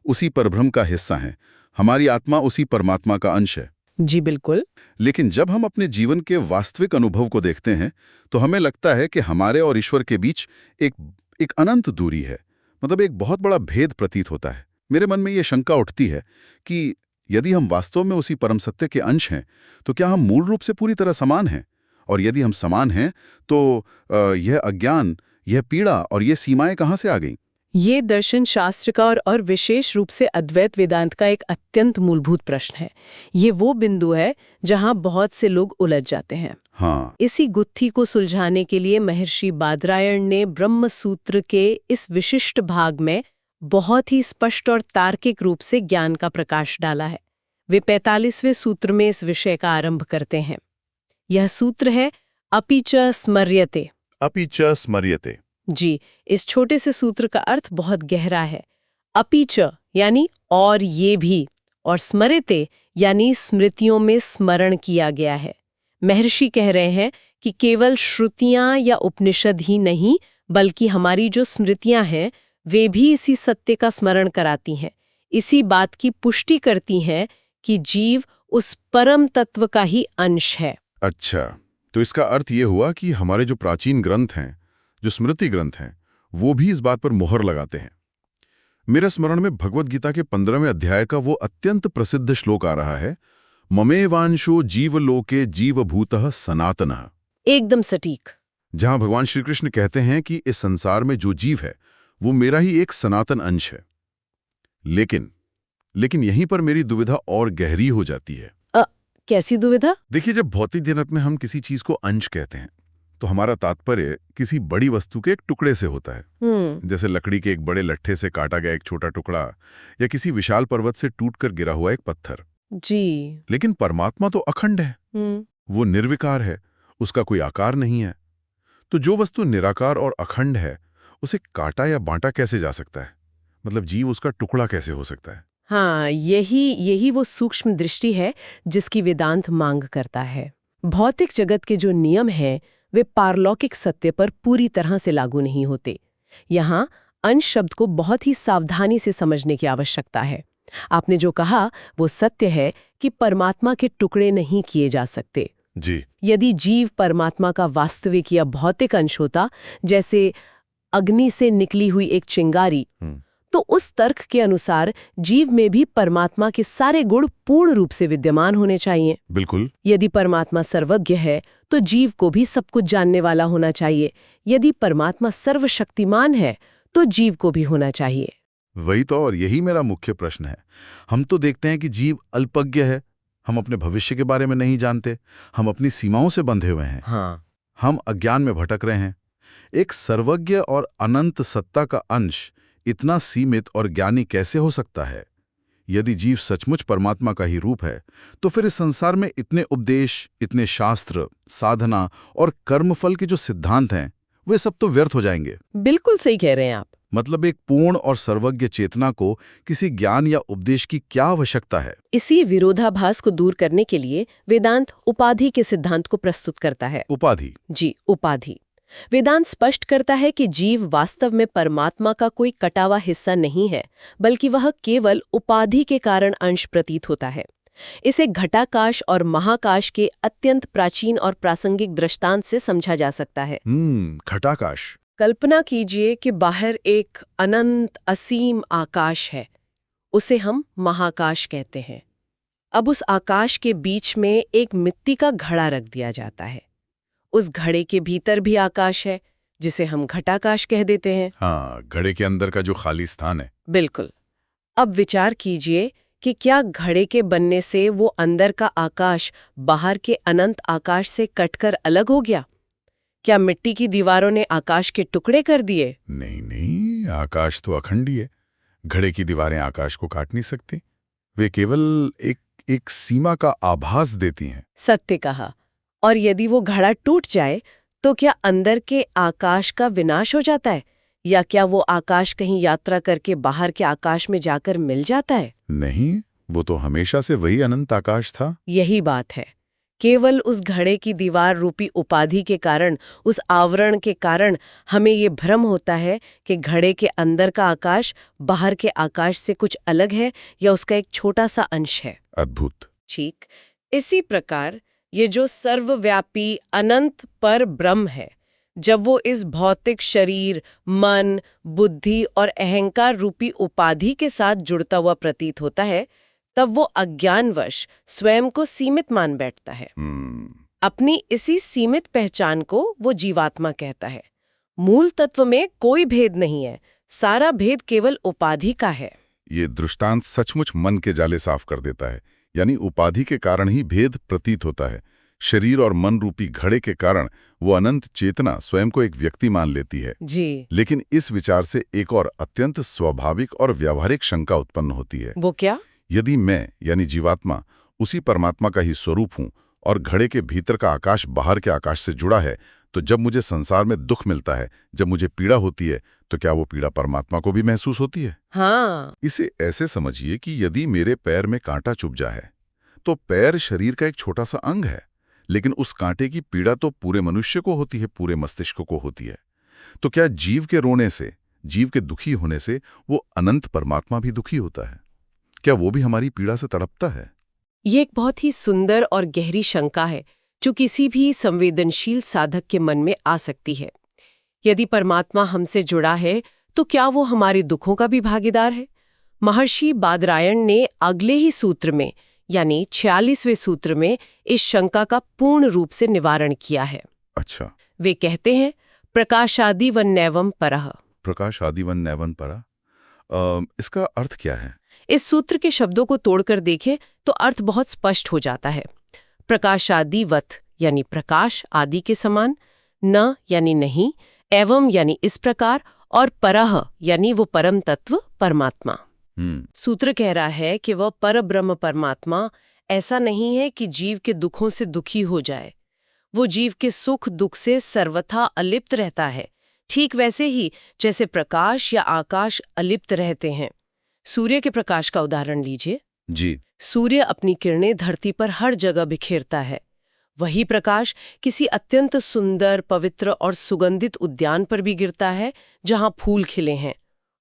उसी परब्रह्म का हिस्सा हैं। हमारी आत्मा उसी परमात्मा का अंश है। जी बिल्कुल। लेकिन जब हम अपने जीवन के वास्तविक अनुभव को देखते हैं तो हमें लगता है कि हमारे और ईश्वर के बीच एक अनंत दूरी है, मतलब एक बहुत बड़ा भेद प्रतीत होता है। मेरे मन में ये शंका उठती है कि यदि हम वास्तव में उसी परम सत्य के अंश हैं तो क्या हम मूल रूप से पूरी तरह समान हैं? और यदि हम समान हैं तो यह अज्ञान, यह पीड़ा और ये सीमाएं कहाँ से आ गईं? ये दर्शन शास्त्र का और विशेष रूप से अद्वैत वेदांत का एक अत्यंत मूलभूत प्रश्न है। ये वो बिंदु है जहां बहुत से लोग उलझ जाते हैं। हाँ। इसी गुत्थी को सुलझाने के लिए महर्षि बादरायण ने ब्रह्म सूत्र के इस विशिष्ट भाग में बहुत ही स्पष्ट और तार्किक रूप से ज्ञान का प्रकाश डाला है। वे 45वें सूत्र में इस विषय का आरंभ करते हैं। यह सूत्र है अपि च स्मर्यते। अपि च स्मर्यते। जी, इस छोटे से सूत्र का अर्थ बहुत गहरा है। अपि च यानी और ये भी, और स्मर्यते यानी स्मृतियों में स्मरण किया गया है। महर्षि कह रहे हैं कि केवल श्रुतियां या उपनिषद ही नहीं, बल्कि हमारी जो स्मृतियां हैं वे भी इसी सत्य का स्मरण कराती हैं, इसी बात की पुष्टि करती हैं कि जीव उस परम तत्व का ही अंश है। अच्छा, तो इसका अर्थ ये हुआ कि हमारे जो प्राचीन ग्रंथ हैं, जो स्मृति ग्रंथ हैं, वो भी इस बात पर मोहर लगाते हैं। मेरे स्मरण में भगवद गीता के 15वें अध्याय का वो अत्यंत प्रसिद्ध श्लोक आ रहा है, ममेवांशो जीवलोके जीवभूतः सनातनः। एकदम सटीक। जहां भगवान श्री कृष्ण कहते हैं कि इस संसार में जो जीव है वो मेरा ही एक सनातन अंश है। लेकिन यहीं पर मेरी दुविधा और गहरी हो जाती है। कैसी दुविधा? देखिए, जब भौतिक जगत में हम किसी चीज को अंश कहते हैं, तो हमारा तात्पर्य किसी बड़ी वस्तु के एक टुकड़े से होता है, जैसे लकड़ी के एक बड़े लट्ठे से काटा गया एक छोटा टुकड़ा या किसी विशाल पर्वत से टूटकर गिरा हुआ एक पत्थर। जी। लेकिन परमात्मा तो अखंड है, वो निर्विकार है, उसका कोई आकार नहीं है। तो जो वस्तु निराकार और अखंड है उसे काटा या बांटा कैसे जा सकता है? मतलब जीव उसका टुकड़ा कैसे हो सकता है? हाँ, यही वो सूक्ष्म दृष्टि है जिसकी वेदांत मांग करता है। भौतिक जगत के जो नियम हैं वे पारलौकिक सत्य पर पूरी तरह से लागू नहीं होते। यहाँ अंश शब्द को बहुत ही सावधानी से समझने की आवश्यकता है। आपने जो कहा वो सत्य है कि परमात्मा के टुकड़े नहीं किए जा सकते। जी। यदि जीव परमात्मा का वास्तविक या भौतिक अंश होता, जैसे अग्नि से निकली हुई एक चिंगारी, तो उस तर्क के अनुसार जीव में भी परमात्मा के सारे गुण पूर्ण रूप से विद्यमान होने चाहिए। बिल्कुल। यदि परमात्मा सर्वज्ञ है तो जीव को भी सब कुछ जानने वाला होना चाहिए। यदि परमात्मा सर्वशक्तिमान है तो जीव को भी होना चाहिए। वही तो, और यही मेरा मुख्य प्रश्न है। हम तो देखते हैं कि जीव अल्पज्ञ है, हम अपने भविष्य के बारे में नहीं जानते, हम अपनी सीमाओं से बंधे हुए हैं। हाँ। हम अज्ञान में भटक रहे हैं। एक सर्वज्ञ और अनंत सत्ता का अंश इतना सीमित और ज्ञानी कैसे हो सकता है? यदि जीव सचमुच परमात्मा का ही रूप है तो फिर इस संसार में इतने उपदेश, इतने शास्त्र, साधना और कर्मफल के जो सिद्धांत हैं वे सब तो व्यर्थ हो जाएंगे। बिल्कुल सही कह रहे हैं आप। मतलब एक पूर्ण और सर्वज्ञ चेतना को किसी ज्ञान या उपदेश की क्या आवश्यकता है? इसी विरोधाभास को दूर करने के लिए वेदांत उपाधि के सिद्धांत को प्रस्तुत करता है। उपाधि? जी, उपाधि। वेदांत स्पष्ट करता है कि जीव वास्तव में परमात्मा का कोई कटा हुआ हिस्सा नहीं है, बल्कि वह केवल उपाधि के कारण अंश प्रतीत होता है। इसे घटाकाश और महाकाश के अत्यंत प्राचीन और प्रासंगिक दृष्टांत से समझा जा सकता है। घटाकाश। कल्पना कीजिए कि बाहर एक अनंत असीम आकाश है, उसे हम महाकाश कहते हैं। अब उस आकाश के बीच में एक मिट्टी का घड़ा रख दिया जाता है। उस घड़े के भीतर भी आकाश है, जिसे हम घटाकाश कह देते हैं। हाँ, घड़े के अंदर का जो खाली स्थान है। बिल्कुल। अब विचार कीजिए कि क्या घड़े के बनने से वो अंदर का आकाश बाहर के अनंत आकाश से कटकर अलग हो गया? क्या मिट्टी की दीवारों ने आकाश के टुकड़े कर दिए? नहीं, आकाश तो अखंड ही है। घड़े की दीवारें आकाश को काट नहीं सकती, वे केवल एक सीमा का आभास देती हैं। सत्य कहा। और यदि वो घड़ा टूट जाए तो क्या अंदर के आकाश का विनाश हो जाता है, या क्या वो आकाश कहीं यात्रा करके बाहर के आकाश में जाकर मिल जाता है? नहीं, वो तो हमेशा से वही अनंत आकाश था। यही बात है। केवल उस घड़े की दीवार रूपी उपाधि के कारण, उस आवरण के कारण हमें ये भ्रम होता है कि घड़े के अंदर का आकाश बाहर के आकाश से कुछ अलग है या उसका एक छोटा सा अंश है। अद्भुत। ठीक इसी प्रकार ये जो सर्वव्यापी अनंत पर ब्रह्म है, जब वो इस भौतिक शरीर, मन, बुद्धि और अहंकार रूपी उपाधि के साथ जुड़ता हुआ प्रतीत होता है, तब वो अज्ञानवश स्वयं को सीमित मान बैठता है। अपनी इसी सीमित पहचान को वो जीवात्मा कहता है। मूल तत्व में कोई भेद नहीं है, सारा भेद केवल उपाधि का है। ये दृष्टांत सचमुच मन के जाले साफ कर देता है। यानी उपाधि के कारण ही भेद प्रतीत होता है। शरीर और मन रूपी घड़े के कारण वो अनंत चेतना स्वयं को एक व्यक्ति मान लेती है। जी। लेकिन इस विचार से एक और अत्यंत स्वाभाविक और व्यावहारिक शंका उत्पन्न होती है। वो क्या? यदि मैं यानी जीवात्मा उसी परमात्मा का ही स्वरूप हूं और घड़े के भीतर का आकाश बाहर के आकाश से जुड़ा है, तो जब मुझे संसार में दुख मिलता है, जब मुझे पीड़ा होती है, तो क्या वो पीड़ा परमात्मा को भी महसूस होती है? हाँ। इसे ऐसे समझिए कि यदि मेरे पैर में कांटा चुभ जाए तो पैर शरीर का एक छोटा सा अंग है, लेकिन उस कांटे की पीड़ा तो पूरे मनुष्य को होती है, पूरे मस्तिष्क को होती है। तो क्या जीव के रोने से, जीव के दुखी होने से वो अनंत परमात्मा भी दुखी होता है? क्या वो भी हमारी पीड़ा से तड़पता है? ये एक बहुत ही सुंदर और गहरी शंका है जो किसी भी संवेदनशील साधक के मन में आ सकती है। यदि परमात्मा हमसे जुड़ा है तो क्या वो हमारे दुखों का भी भागीदार है? महर्षि बादरायण ने अगले ही सूत्र में यानी 46वें सूत्र में इस शंका का पूर्ण रूप से निवारण किया है। अच्छा। वे कहते हैं, प्रकाशादि वन नैवम परः। प्रकाशादि वन नैवम परः, इसका अर्थ क्या है? इस सूत्र के शब्दों को तोड़कर देखें तो अर्थ बहुत स्पष्ट हो जाता है। प्रकाशादिवत यानी प्रकाश आदि के समान, न यानी नहीं, एवं यानी इस प्रकार, और परह यानी वो परम तत्व परमात्मा। सूत्र कह रहा है कि वह परब्रह्म परमात्मा ऐसा नहीं है कि जीव के दुखों से दुखी हो जाए। वो जीव के सुख दुख से सर्वथा अलिप्त रहता है, ठीक वैसे ही जैसे प्रकाश या आकाश अलिप्त रहते हैं। सूर्य के प्रकाश का उदाहरण लीजिए। जी। सूर्य अपनी किरणें धरती पर हर जगह बिखेरता है। वही प्रकाश किसी अत्यंत सुंदर, पवित्र और सुगंधित उद्यान पर भी गिरता है जहां फूल खिले हैं,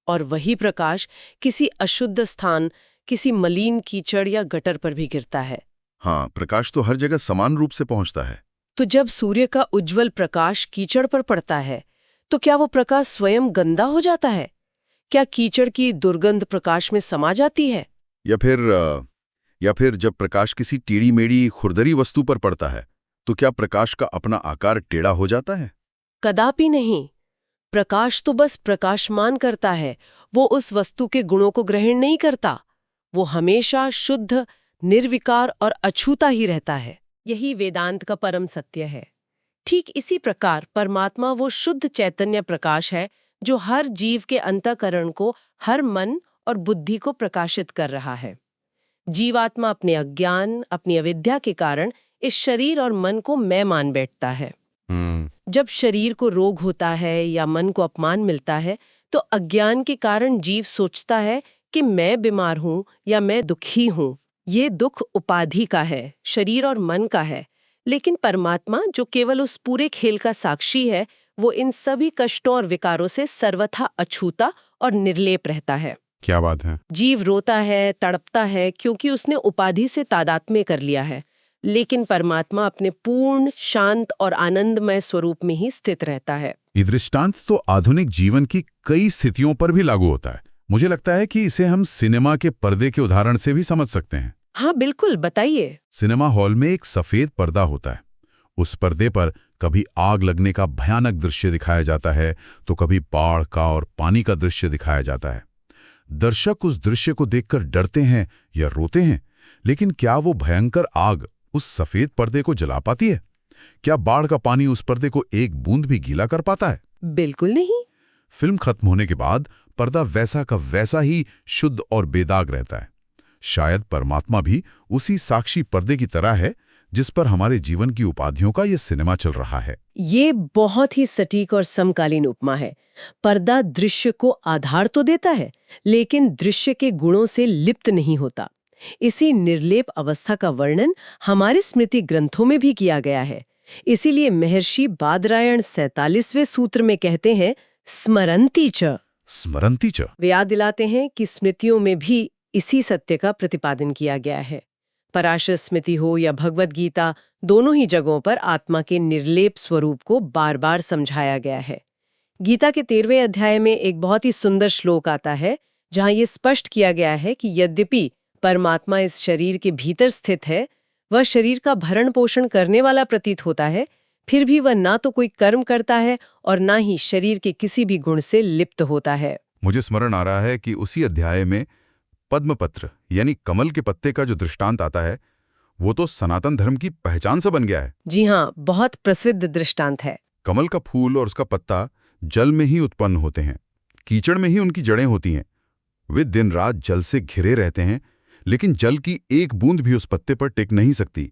और वही प्रकाश किसी अशुद्ध स्थान, किसी मलिन कीचड़ या गटर पर भी गिरता है। हाँ, प्रकाश तो हर जगह समान रूप से पहुंचता है। तो जब सूर्य का उज्जवल प्रकाश कीचड़ पर पड़ता है, तो क्या वो प्रकाश स्वयं गंदा हो जाता है? क्या कीचड़ की दुर्गंध प्रकाश में समा जाती है? या फिर जब प्रकाश किसी टेढ़ी मेढ़ी खुरदरी वस्तु पर पड़ता है, तो क्या प्रकाश का अपना आकार टेढ़ा हो जाता है? कदापि नहीं। प्रकाश तो बस प्रकाशमान करता है, वो उस वस्तु के गुणों को ग्रहण नहीं करता। वो हमेशा शुद्ध, निर्विकार और अछूता ही रहता है। यही वेदांत का परम सत्य है। ठीक इसी प्रकार परमात्मा वो शुद्ध चैतन्य प्रकाश है जो हर जीव के अंतःकरण को, हर मन और बुद्धि को प्रकाशित कर रहा है। जीवात्मा अपने अज्ञान, अपनी अविद्या के कारण इस शरीर और मन को मैं मान बैठता है। जब शरीर को रोग होता है या मन को अपमान मिलता है, तो अज्ञान के कारण जीव सोचता है कि मैं बीमार हूं या मैं दुखी हूं। ये दुख उपाधि का है, शरीर और मन का है। लेकिन परमात्मा, जो केवल उस पूरे खेल का साक्षी है, वो इन सभी कष्टों और विकारों से सर्वथा अछूता और निर्लेप रहता है। क्या बात है। जीव रोता है, तड़पता है, क्योंकि उसने उपाधि से तादात्म्य कर लिया है। लेकिन परमात्मा अपने पूर्ण, शांत और आनंदमय स्वरूप में ही स्थित रहता है। ये दृष्टांत तो आधुनिक जीवन की कई स्थितियों पर भी लागू होता है। मुझे लगता है कि इसे हम सिनेमा के पर्दे के उदाहरण से भी समझ सकते हैं। हाँ बिल्कुल, बताइए। सिनेमा हॉल में एक सफेद पर्दा होता है। उस पर्दे पर कभी आग लगने का भयानक दृश्य दिखाया जाता है, तो कभी बाढ़ का और पानी का दृश्य दिखाया जाता है। दर्शक उस दृश्य को देखकर डरते हैं या रोते हैं, लेकिन क्या वो भयंकर आग उस सफेद पर्दे को जला पाती है? क्या बाढ़ का पानी उस पर्दे को एक बूंद भी गीला कर पाता है? बिल्कुल नहीं। फिल्म खत्म होने के बाद पर्दा वैसा का वैसा ही शुद्ध और बेदाग रहता है। शायद परमात्मा भी उसी साक्षी पर्दे की तरह है जिस पर हमारे जीवन की उपाधियों का ये सिनेमा चल रहा है। ये बहुत ही सटीक और समकालीन उपमा है। पर्दा दृश्य को आधार तो देता है, लेकिन दृश्य के गुणों से लिप्त नहीं होता। इसी निर्लेप अवस्था का वर्णन हमारे स्मृति ग्रंथों में भी किया गया है। इसीलिए महर्षि बादरायण 47वें सूत्र में कहते हैं, स्मरन्ति च। स्मरन्ति च। वे याद दिलाते हैं कि स्मृतियों में भी इसी सत्य का प्रतिपादन किया गया है। पराशर स्मृति हो या भगवद गीता, दोनों ही जगहों पर आत्मा के निर्लेप स्वरूप को बार बार समझाया गया है। गीता के 13वें अध्याय में एक बहुत ही सुंदर श्लोक आता है, जहां ये स्पष्ट किया गया है कि यद्यपि परमात्मा इस शरीर के भीतर स्थित है, वह शरीर का भरण पोषण करने वाला प्रतीत होता है, फिर भी वह ना तो कोई कर्म करता है और ना ही शरीर के किसी भी गुण से लिप्त होता है। मुझे स्मरण आ रहा है कि उसी अध्याय में पद्मपत्र यानी कमल के पत्ते का जो दृष्टांत आता है, वो तो सनातन धर्म की पहचान से बन गया है। जी हाँ, बहुत प्रसिद्ध दृष्टांत है। कमल का फूल और उसका पत्ता जल में ही उत्पन्न होते हैं, कीचड़ में ही उनकी जड़ें होती हैं। वे दिन रात जल से घिरे रहते हैं, लेकिन जल की एक बूंद भी उस पत्ते पर टिक नहीं सकती।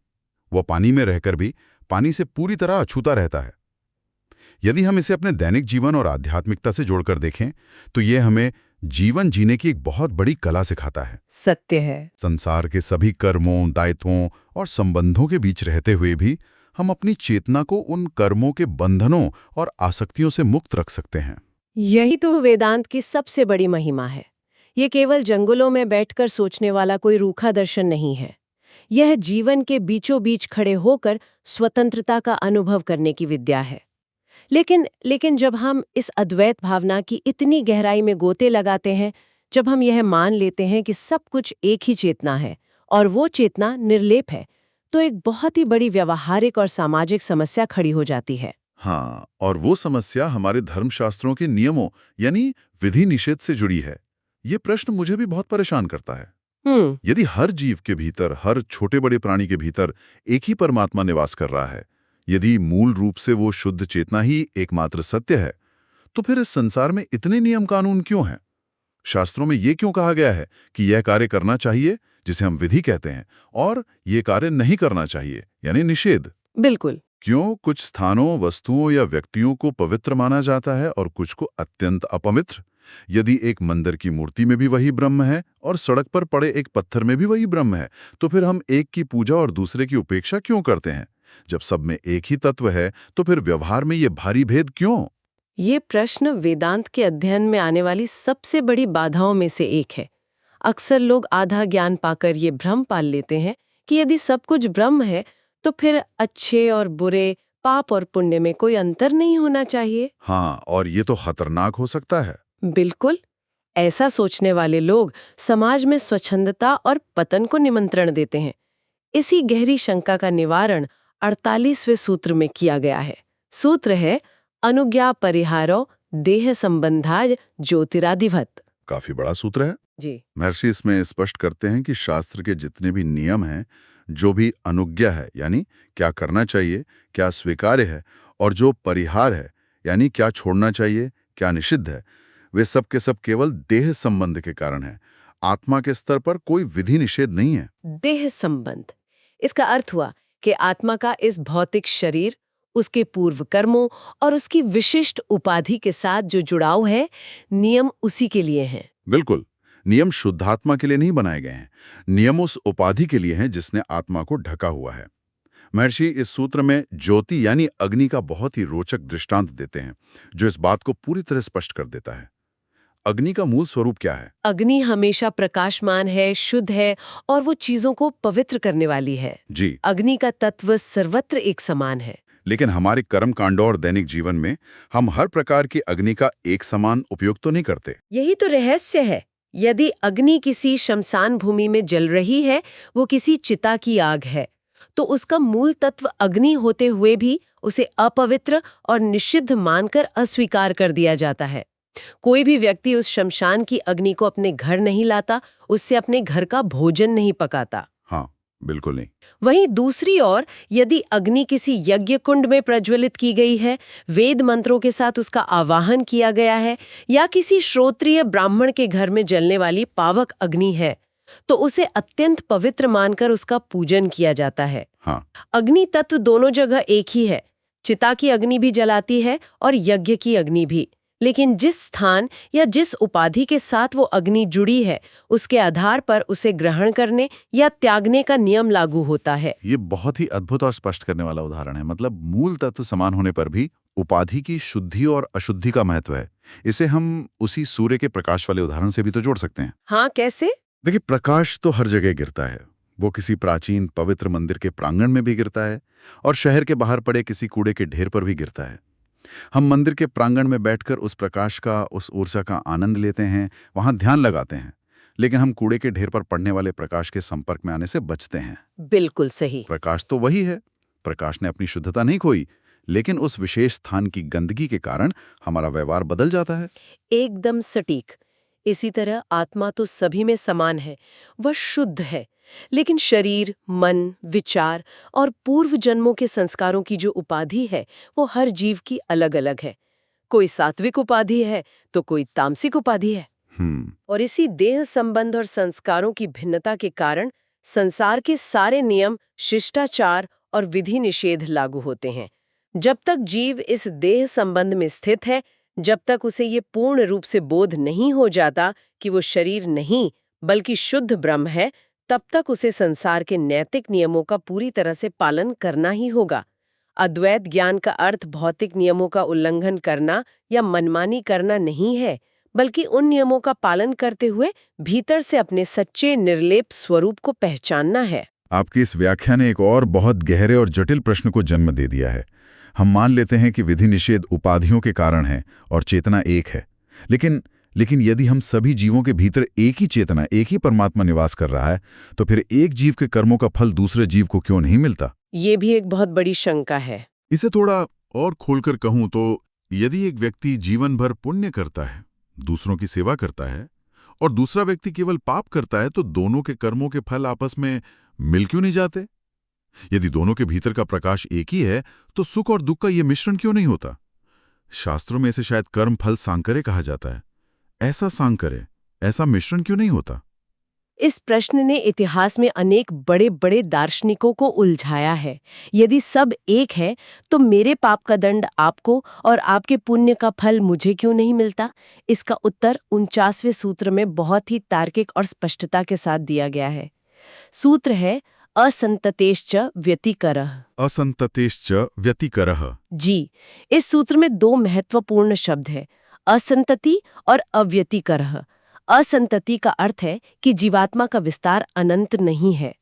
वह पानी में रहकर भी पानी से पूरी तरह अछूता रहता है। यदि हम इसे अपने दैनिक जीवन और आध्यात्मिकता से जोड़कर देखें, तो ये हमें जीवन जीने की एक बहुत बड़ी कला सिखाता है। सत्य है। संसार के सभी कर्मों, दायित्वों और संबंधों के बीच रहते हुए भी हम अपनी चेतना को उन कर्मों के बंधनों और आसक्तियों से मुक्त रख सकते हैं। यही तो वेदांत की सबसे बड़ी महिमा है। ये केवल जंगलों में बैठकर सोचने वाला कोई रूखा दर्शन नहीं है। यह जीवन के बीचों बीच खड़े होकर स्वतंत्रता का अनुभव करने की विद्या है। लेकिन जब हम इस अद्वैत भावना की इतनी गहराई में गोते लगाते हैं, जब हम यह मान लेते हैं कि सब कुछ एक ही चेतना है और वो चेतना निर्लेप है, तो एक बहुत ही बड़ी व्यावहारिक और सामाजिक समस्या खड़ी हो जाती है। हाँ, और वो समस्या हमारे धर्मशास्त्रों के नियमों यानी विधि निषेध से जुड़ी है। ये प्रश्न मुझे भी बहुत परेशान करता है। यदि हर जीव के भीतर, हर छोटे बड़े प्राणी के भीतर एक ही परमात्मा निवास कर रहा है, यदि मूल रूप से वो शुद्ध चेतना ही एकमात्र सत्य है, तो फिर इस संसार में इतने नियम कानून क्यों हैं? शास्त्रों में ये क्यों कहा गया है कि यह कार्य करना चाहिए, जिसे हम विधि कहते हैं, और ये कार्य नहीं करना चाहिए, यानी निषेध? बिल्कुल। क्यों कुछ स्थानों, वस्तुओं या व्यक्तियों को पवित्र माना जाता है और कुछ को अत्यंत अपवित्र? यदि एक मंदिर की मूर्ति में भी वही ब्रह्म है और सड़क पर पड़े एक पत्थर में भी वही ब्रह्म है, तो फिर हम एक की पूजा और दूसरे की उपेक्षा क्यों करते हैं? जब सब में एक ही तत्व है, तो फिर व्यवहार में ये भारी भेद क्यों? ये प्रश्न वेदांत के अध्ययन में आने वाली सबसे बड़ी बाधाओं में से एक है। अक्सर लोग आधा ज्ञान पाकर ये भ्रम पाल लेते हैं कि यदि सब कुछ ब्रह्म है तो फिर अच्छे और बुरे, पाप और पुण्य में कोई अंतर नहीं होना चाहिए। हाँ, और ये तो खतरनाक हो सकता है। बिल्कुल। ऐसा सोचने वाले लोग समाज में स्वच्छंदता और पतन को निमंत्रण देते हैं। इसी गहरी शंका का निवारण 48वें सूत्र में किया गया है। सूत्र है अनुज्ञा परिहारो देह संबंधाज ज्योतिरादिवत। काफी बड़ा सूत्र है। जी। महर्षि इसमें स्पष्ट करते हैं कि शास्त्र के जितने भी नियम हैं, जो भी अनुज्ञा है यानी क्या करना चाहिए, क्या स्वीकार्य है, और जो परिहार है यानी क्या छोड़ना चाहिए, क्या निषिद्ध है, वे सब के सब केवल देह संबंध के कारण है। आत्मा के स्तर पर कोई विधि निषेध नहीं है। देह संबंध, इसका अर्थ हुआ कि आत्मा का इस भौतिक शरीर, उसके पूर्व कर्मों और उसकी विशिष्ट उपाधि के साथ जो जुड़ाव है, नियम उसी के लिए हैं। बिल्कुल। नियम शुद्धात्मा के लिए नहीं बनाए गए हैं। नियम उस उपाधि के लिए हैं जिसने आत्मा को ढका हुआ है। महर्षि इस सूत्र में ज्योति यानी अग्नि का बहुत ही रोचक दृष्टांत देते हैं, जो इस बात को पूरी तरह स्पष्ट कर देता है। अग्नि का मूल स्वरूप क्या है? अग्नि हमेशा प्रकाशमान है, शुद्ध है और वो चीजों को पवित्र करने वाली है। जी। अग्नि का तत्व सर्वत्र एक समान है। लेकिन हमारे कर्म कांडों और दैनिक जीवन में हम हर प्रकार की अग्नि का एक समान उपयोग तो नहीं करते। यही तो रहस्य है। यदि अग्नि किसी शमशान भूमि में जल रही है, वो किसी चिता की आग है, तो उसका मूल तत्व अग्नि होते हुए भी उसे अपवित्र और निषिद्ध मानकर अस्वीकार कर दिया जाता है। कोई भी व्यक्ति उस शमशान की अग्नि को अपने घर नहीं लाता, उससे अपने घर का भोजन नहीं पकाता। हाँ, बिल्कुल नहीं। वहीं दूसरी ओर यदि अग्नि किसी यज्ञ कुंड में प्रज्वलित की गई है, वेद मंत्रों के साथ उसका आवाहन किया गया है, या किसी श्रोत्रिय ब्राह्मण के घर में जलने वाली पावक अग्नि है, तो उसे अत्यंत पवित्र मानकर उसका पूजन किया जाता है। हाँ। अग्नि तत्व दोनों जगह एक ही है। चिता की अग्नि भी जलाती है और यज्ञ की अग्नि भी। लेकिन जिस स्थान या जिस उपाधि के साथ वो अग्नि जुड़ी है, उसके आधार पर उसे ग्रहण करने या त्यागने का नियम लागू होता है। ये बहुत ही अद्भुत और स्पष्ट करने वाला उदाहरण है। मतलब मूल तत्व समान होने पर भी उपाधि की शुद्धि और अशुद्धि का महत्व है। इसे हम उसी सूर्य के प्रकाश वाले उदाहरण से भी तो जोड़ सकते हैं। हाँ, कैसे? देखिए, प्रकाश तो हर जगह गिरता है। वो किसी प्राचीन पवित्र मंदिर के प्रांगण में भी गिरता है और शहर के बाहर पड़े किसी कूड़े के ढेर पर भी गिरता है। हम मंदिर के प्रांगण में बैठकर उस प्रकाश का, उस ऊर्जा का आनंद लेते हैं, वहां ध्यान लगाते हैं। लेकिन हम कूड़े के ढेर पर पड़ने वाले प्रकाश के संपर्क में आने से बचते हैं। बिल्कुल सही। प्रकाश तो वही है। प्रकाश ने अपनी शुद्धता नहीं खोई, लेकिन उस विशेष स्थान की गंदगी के कारण हमारा व्यवहार बदल जाता है। एकदम सटीक। इसी तरह आत्मा तो सभी में समान है, वह शुद्ध है, लेकिन शरीर, मन, विचार और पूर्व जन्मों के संस्कारों की जो उपाधि है, वो हर जीव की अलग अलग है। कोई सात्विक उपाधि है तो कोई तामसिक उपाधि है। और इसी देह संबंध और संस्कारों की भिन्नता के कारण संसार के सारे नियम, शिष्टाचार और विधि निषेध लागू होते हैं। जब तक जीव इस देह संबंध में स्थित है, जब तक उसे ये पूर्ण रूप से बोध नहीं हो जाता कि वो शरीर नहीं बल्कि शुद्ध ब्रह्म है, तब तक उसे संसार के नैतिक नियमों का पूरी तरह से पालन करना ही होगा। अद्वैत ज्ञान का अर्थ भौतिक नियमों का उल्लंघन करना या मनमानी करना नहीं है, बल्कि उन नियमों का पालन करते हुए भीतर से अपने सच्चे निर्लेप स्वरूप को पहचानना है। आपकी इस व्याख्या ने एक और बहुत गहरे और जटिल प्रश्न को जन्म दे दिया है। हम मान लेते हैं कि विधि निषेध उपाधियों के कारण है और चेतना एक है। लेकिन यदि हम सभी जीवों के भीतर एक ही चेतना, एक ही परमात्मा निवास कर रहा है, तो फिर एक जीव के कर्मों का फल दूसरे जीव को क्यों नहीं मिलता? ये भी एक बहुत बड़ी शंका है। इसे थोड़ा और खोलकर कहूं तो, यदि एक व्यक्ति जीवन भर पुण्य करता है, दूसरों की सेवा करता है, और दूसरा व्यक्ति केवल पाप करता है, तो दोनों के कर्मों के फल आपस में मिल क्यों नहीं जाते? यदि दोनों के भीतर का प्रकाश एक ही है तो सुख और दुख का यह मिश्रण क्यों नहीं होता? शास्त्रों में इसे शायद कर्म फल सांकर्य कहा जाता है। ऐसा सांकर्य, ऐसा मिश्रण क्यों नहीं होता? इस प्रश्न ने इतिहास में अनेक बड़े बड़े दार्शनिकों को उलझाया है। यदि सब एक है तो मेरे पाप का दंड आपको और आपके पुण्य का फल मुझे क्यों नहीं मिलता? इसका उत्तर 49वें सूत्र में बहुत ही तार्किक और स्पष्टता के साथ दिया गया है। सूत्र है असंततेश्च व्यतिकरः। असंततेश्च व्यतिकरः। जी, इस सूत्र में दो महत्वपूर्ण शब्द हैं, असंतति और अव्यतिकरः। असंतति का अर्थ है कि जीवात्मा का विस्तार अनंत नहीं है।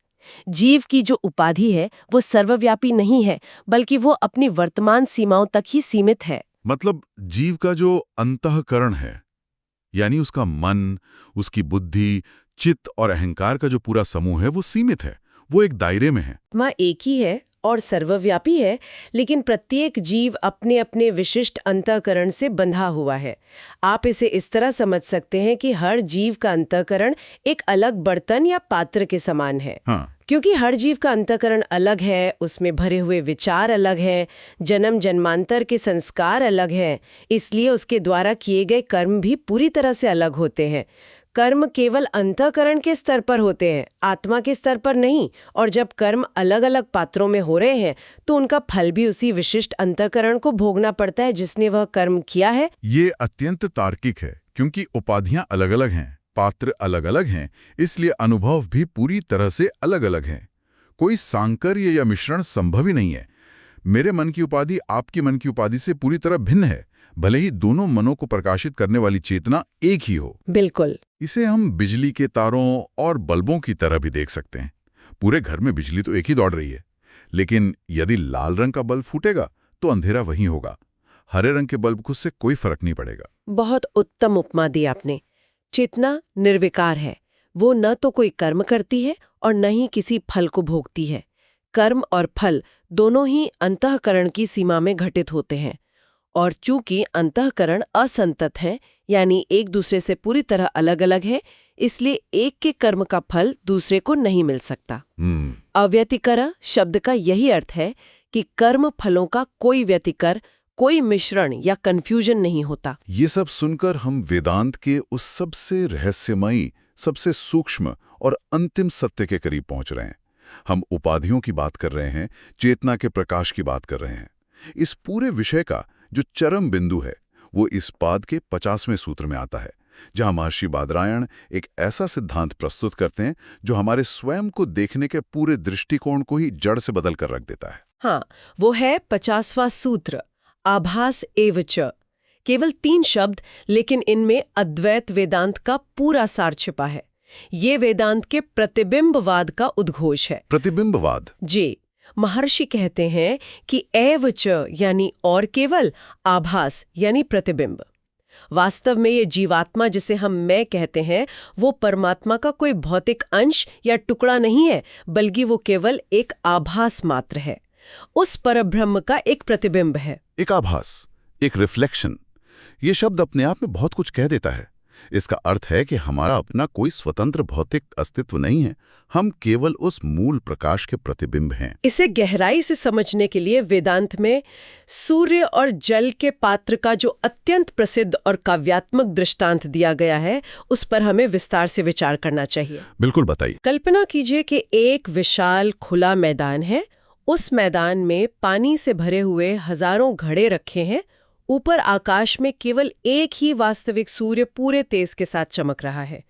जीव की जो उपाधि है वो सर्वव्यापी नहीं है, बल्कि वो अपनी वर्तमान सीमाओं तक ही सीमित है। मतलब जीव का जो अंतःकरण है, यानी उसका मन, उसकी बुद्धि, चित्त और अहंकार का जो पूरा समूह है वो सीमित है, वो एक दायरे में है। आत्मा एक ही है और सर्वव्यापी है, लेकिन प्रत्येक जीव अपने अपने विशिष्ट अंतःकरण से बंधा हुआ है। आप इसे इस तरह समझ सकते हैं कि हर जीव का अंतःकरण एक अलग बर्तन या पात्र के समान है। हाँ। क्योंकि हर जीव का अंतःकरण अलग है, उसमें भरे हुए विचार अलग हैं, जन्म जन्मांतर के संस्कार अलग हैं, इसलिए उसके द्वारा किए गए कर्म भी पूरी तरह से अलग होते हैं। कर्म केवल अंतःकरण के स्तर पर होते हैं, आत्मा के स्तर पर नहीं। और जब कर्म अलग अलग पात्रों में हो रहे हैं तो उनका फल भी उसी विशिष्ट अंतःकरण को भोगना पड़ता है जिसने वह कर्म किया है। ये अत्यंत तार्किक है, क्योंकि उपाधियां अलग अलग हैं, पात्र अलग अलग हैं, इसलिए अनुभव भी पूरी तरह से अलग अलग हैं। कोई सांकर्य या मिश्रण संभव ही नहीं है। मेरे मन की उपाधि आपकी मन की उपाधि से पूरी तरह भिन्न है, भले ही दोनों मनों को प्रकाशित करने वाली चेतना एक ही हो। बिल्कुल। इसे हम बिजली के तारों और बल्बों की तरह भी देख सकते हैं। पूरे घर में बिजली तो एक ही दौड़ रही है, लेकिन यदि लाल रंग का बल्ब फूटेगा तो अंधेरा वहीं होगा। हरे रंग के बल्ब को उससे कोई फर्क नहीं पड़ेगा। बहुत उत्तम उपमा दी आपने। चेतना निर्विकार है, वो न तो कोई कर्म करती है और न ही किसी फल को भोगती है। कर्म और फल दोनों ही अंतःकरण की सीमा में घटित होते हैं, और चूंकि अंतःकरण असंतत है, यानी एक दूसरे से पूरी तरह अलग अलग है, इसलिए एक के कर्म का फल दूसरे को नहीं मिल सकता। अव्यतिकर शब्द का यही अर्थ है कि कर्म फलों का कोई व्यतिकर, कोई मिश्रण या कंफ्यूजन नहीं होता। ये सब सुनकर हम वेदांत के उस सबसे रहस्यमयी, सबसे सूक्ष्म और अंतिम सत्य के करीब पहुंच रहे हैं। हम उपाधियों की बात कर रहे हैं, चेतना के प्रकाश की बात कर रहे हैं। इस पूरे विषय का जो चरम बिंदु है वो इस पाद के 50वें सूत्र में आता है, जहां महर्षि बादरायण एक ऐसा सिद्धांत प्रस्तुत करते हैं जो हमारे स्वयं को देखने के पूरे दृष्टिकोण को ही जड़ से बदल कर रख देता है। हाँ, वो है 50वां सूत्र, आभास एव च। केवल 3 शब्द, लेकिन इनमें अद्वैत वेदांत का पूरा सार छिपा है। ये वेदांत के प्रतिबिंबवाद का उद्घोष है। प्रतिबिंबवाद? जी। महर्षि कहते हैं कि एव च यानी और केवल, आभास यानी प्रतिबिंब। वास्तव में ये जीवात्मा जिसे हम मैं कहते हैं वो परमात्मा का कोई भौतिक अंश या टुकड़ा नहीं है, बल्कि वो केवल एक आभास मात्र है। उस परब्रह्म का एक प्रतिबिंब है। एक आभास, एक रिफ्लेक्शन। ये शब्द अपने आप में बहुत कुछ कह देता है। इसका अर्थ है कि हमारा अपना कोई स्वतंत्र भौतिक अस्तित्व नहीं है, हम केवल उस मूल प्रकाश के प्रतिबिंब हैं। इसे गहराई से समझने के लिए वेदांत में सूर्य और जल के पात्र का जो अत्यंत प्रसिद्ध और काव्यात्मक दृष्टांत दिया गया है, उस पर हमें विस्तार से विचार करना चाहिए। बिल्कुल, बताइए। कल्पना कीजिए कि एक विशाल खुला मैदान है। उस मैदान में पानी से भरे हुए हजारों घड़े रखे हैं। ऊपर आकाश में केवल एक ही वास्तविक सूर्य पूरे तेज के साथ चमक रहा है।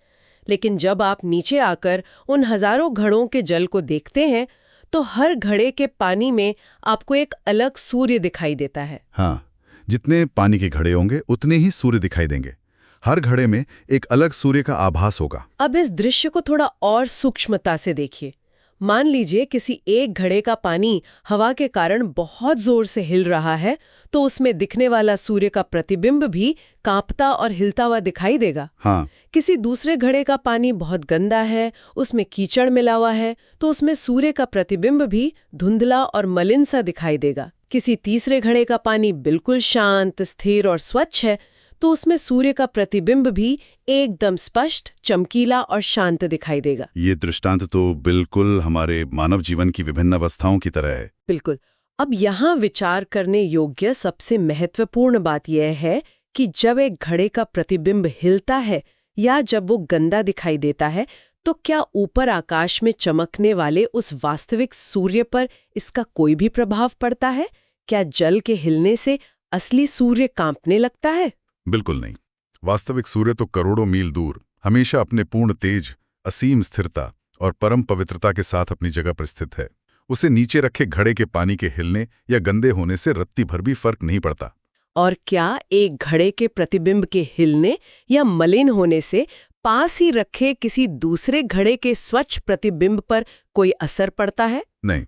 लेकिन जब आप नीचे आकर उन हजारों घड़ों के जल को देखते हैं तो हर घड़े के पानी में आपको एक अलग सूर्य दिखाई देता है। हाँ, जितने पानी के घड़े होंगे उतने ही सूर्य दिखाई देंगे। हर घड़े में एक अलग सूर्य का आभास होगा। अब इस दृश्य को थोड़ा और सूक्ष्मता से देखिए। मान लीजिए किसी एक घड़े का पानी हवा के कारण बहुत जोर से हिल रहा है, तो उसमें दिखने वाला सूर्य का प्रतिबिंब भी कांपता और हिलता हुआ दिखाई देगा। हाँ। किसी दूसरे घड़े का पानी बहुत गंदा है, उसमें कीचड़ मिला हुआ है, तो उसमें सूर्य का प्रतिबिंब भी धुंधला और मलिन सा दिखाई देगा। किसी तीसरे घड़े का पानी बिल्कुल शांत, स्थिर और स्वच्छ है, तो उसमें सूर्य का प्रतिबिंब भी एकदम स्पष्ट, चमकीला और शांत दिखाई देगा। ये दृष्टांत तो बिल्कुल हमारे मानव जीवन की विभिन्न अवस्थाओं की तरह है। बिल्कुल। अब यहाँ विचार करने योग्य सबसे महत्वपूर्ण बात यह है कि जब एक घड़े का प्रतिबिंब हिलता है या जब वो गंदा दिखाई देता है, तो क्या ऊपर आकाश में चमकने वाले उस वास्तविक सूर्य पर इसका कोई भी प्रभाव पड़ता है? क्या जल के हिलने से असली सूर्य कांपने लगता है? बिल्कुल नहीं। वास्तविक सूर्य तो करोड़ों मील दूर हमेशा अपने पूर्ण तेज, असीम स्थिरता और परम पवित्रता के साथ अपनी जगह पर स्थित है। उसे नीचे रखे घड़े के पानी के हिलने या गंदे होने से रत्ती भर भी फर्क नहीं पड़ता। और क्या एक घड़े के प्रतिबिंब के हिलने या मलिन होने से पास ही रखे किसी दूसरे घड़े के स्वच्छ प्रतिबिंब पर कोई असर पड़ता है? नहीं,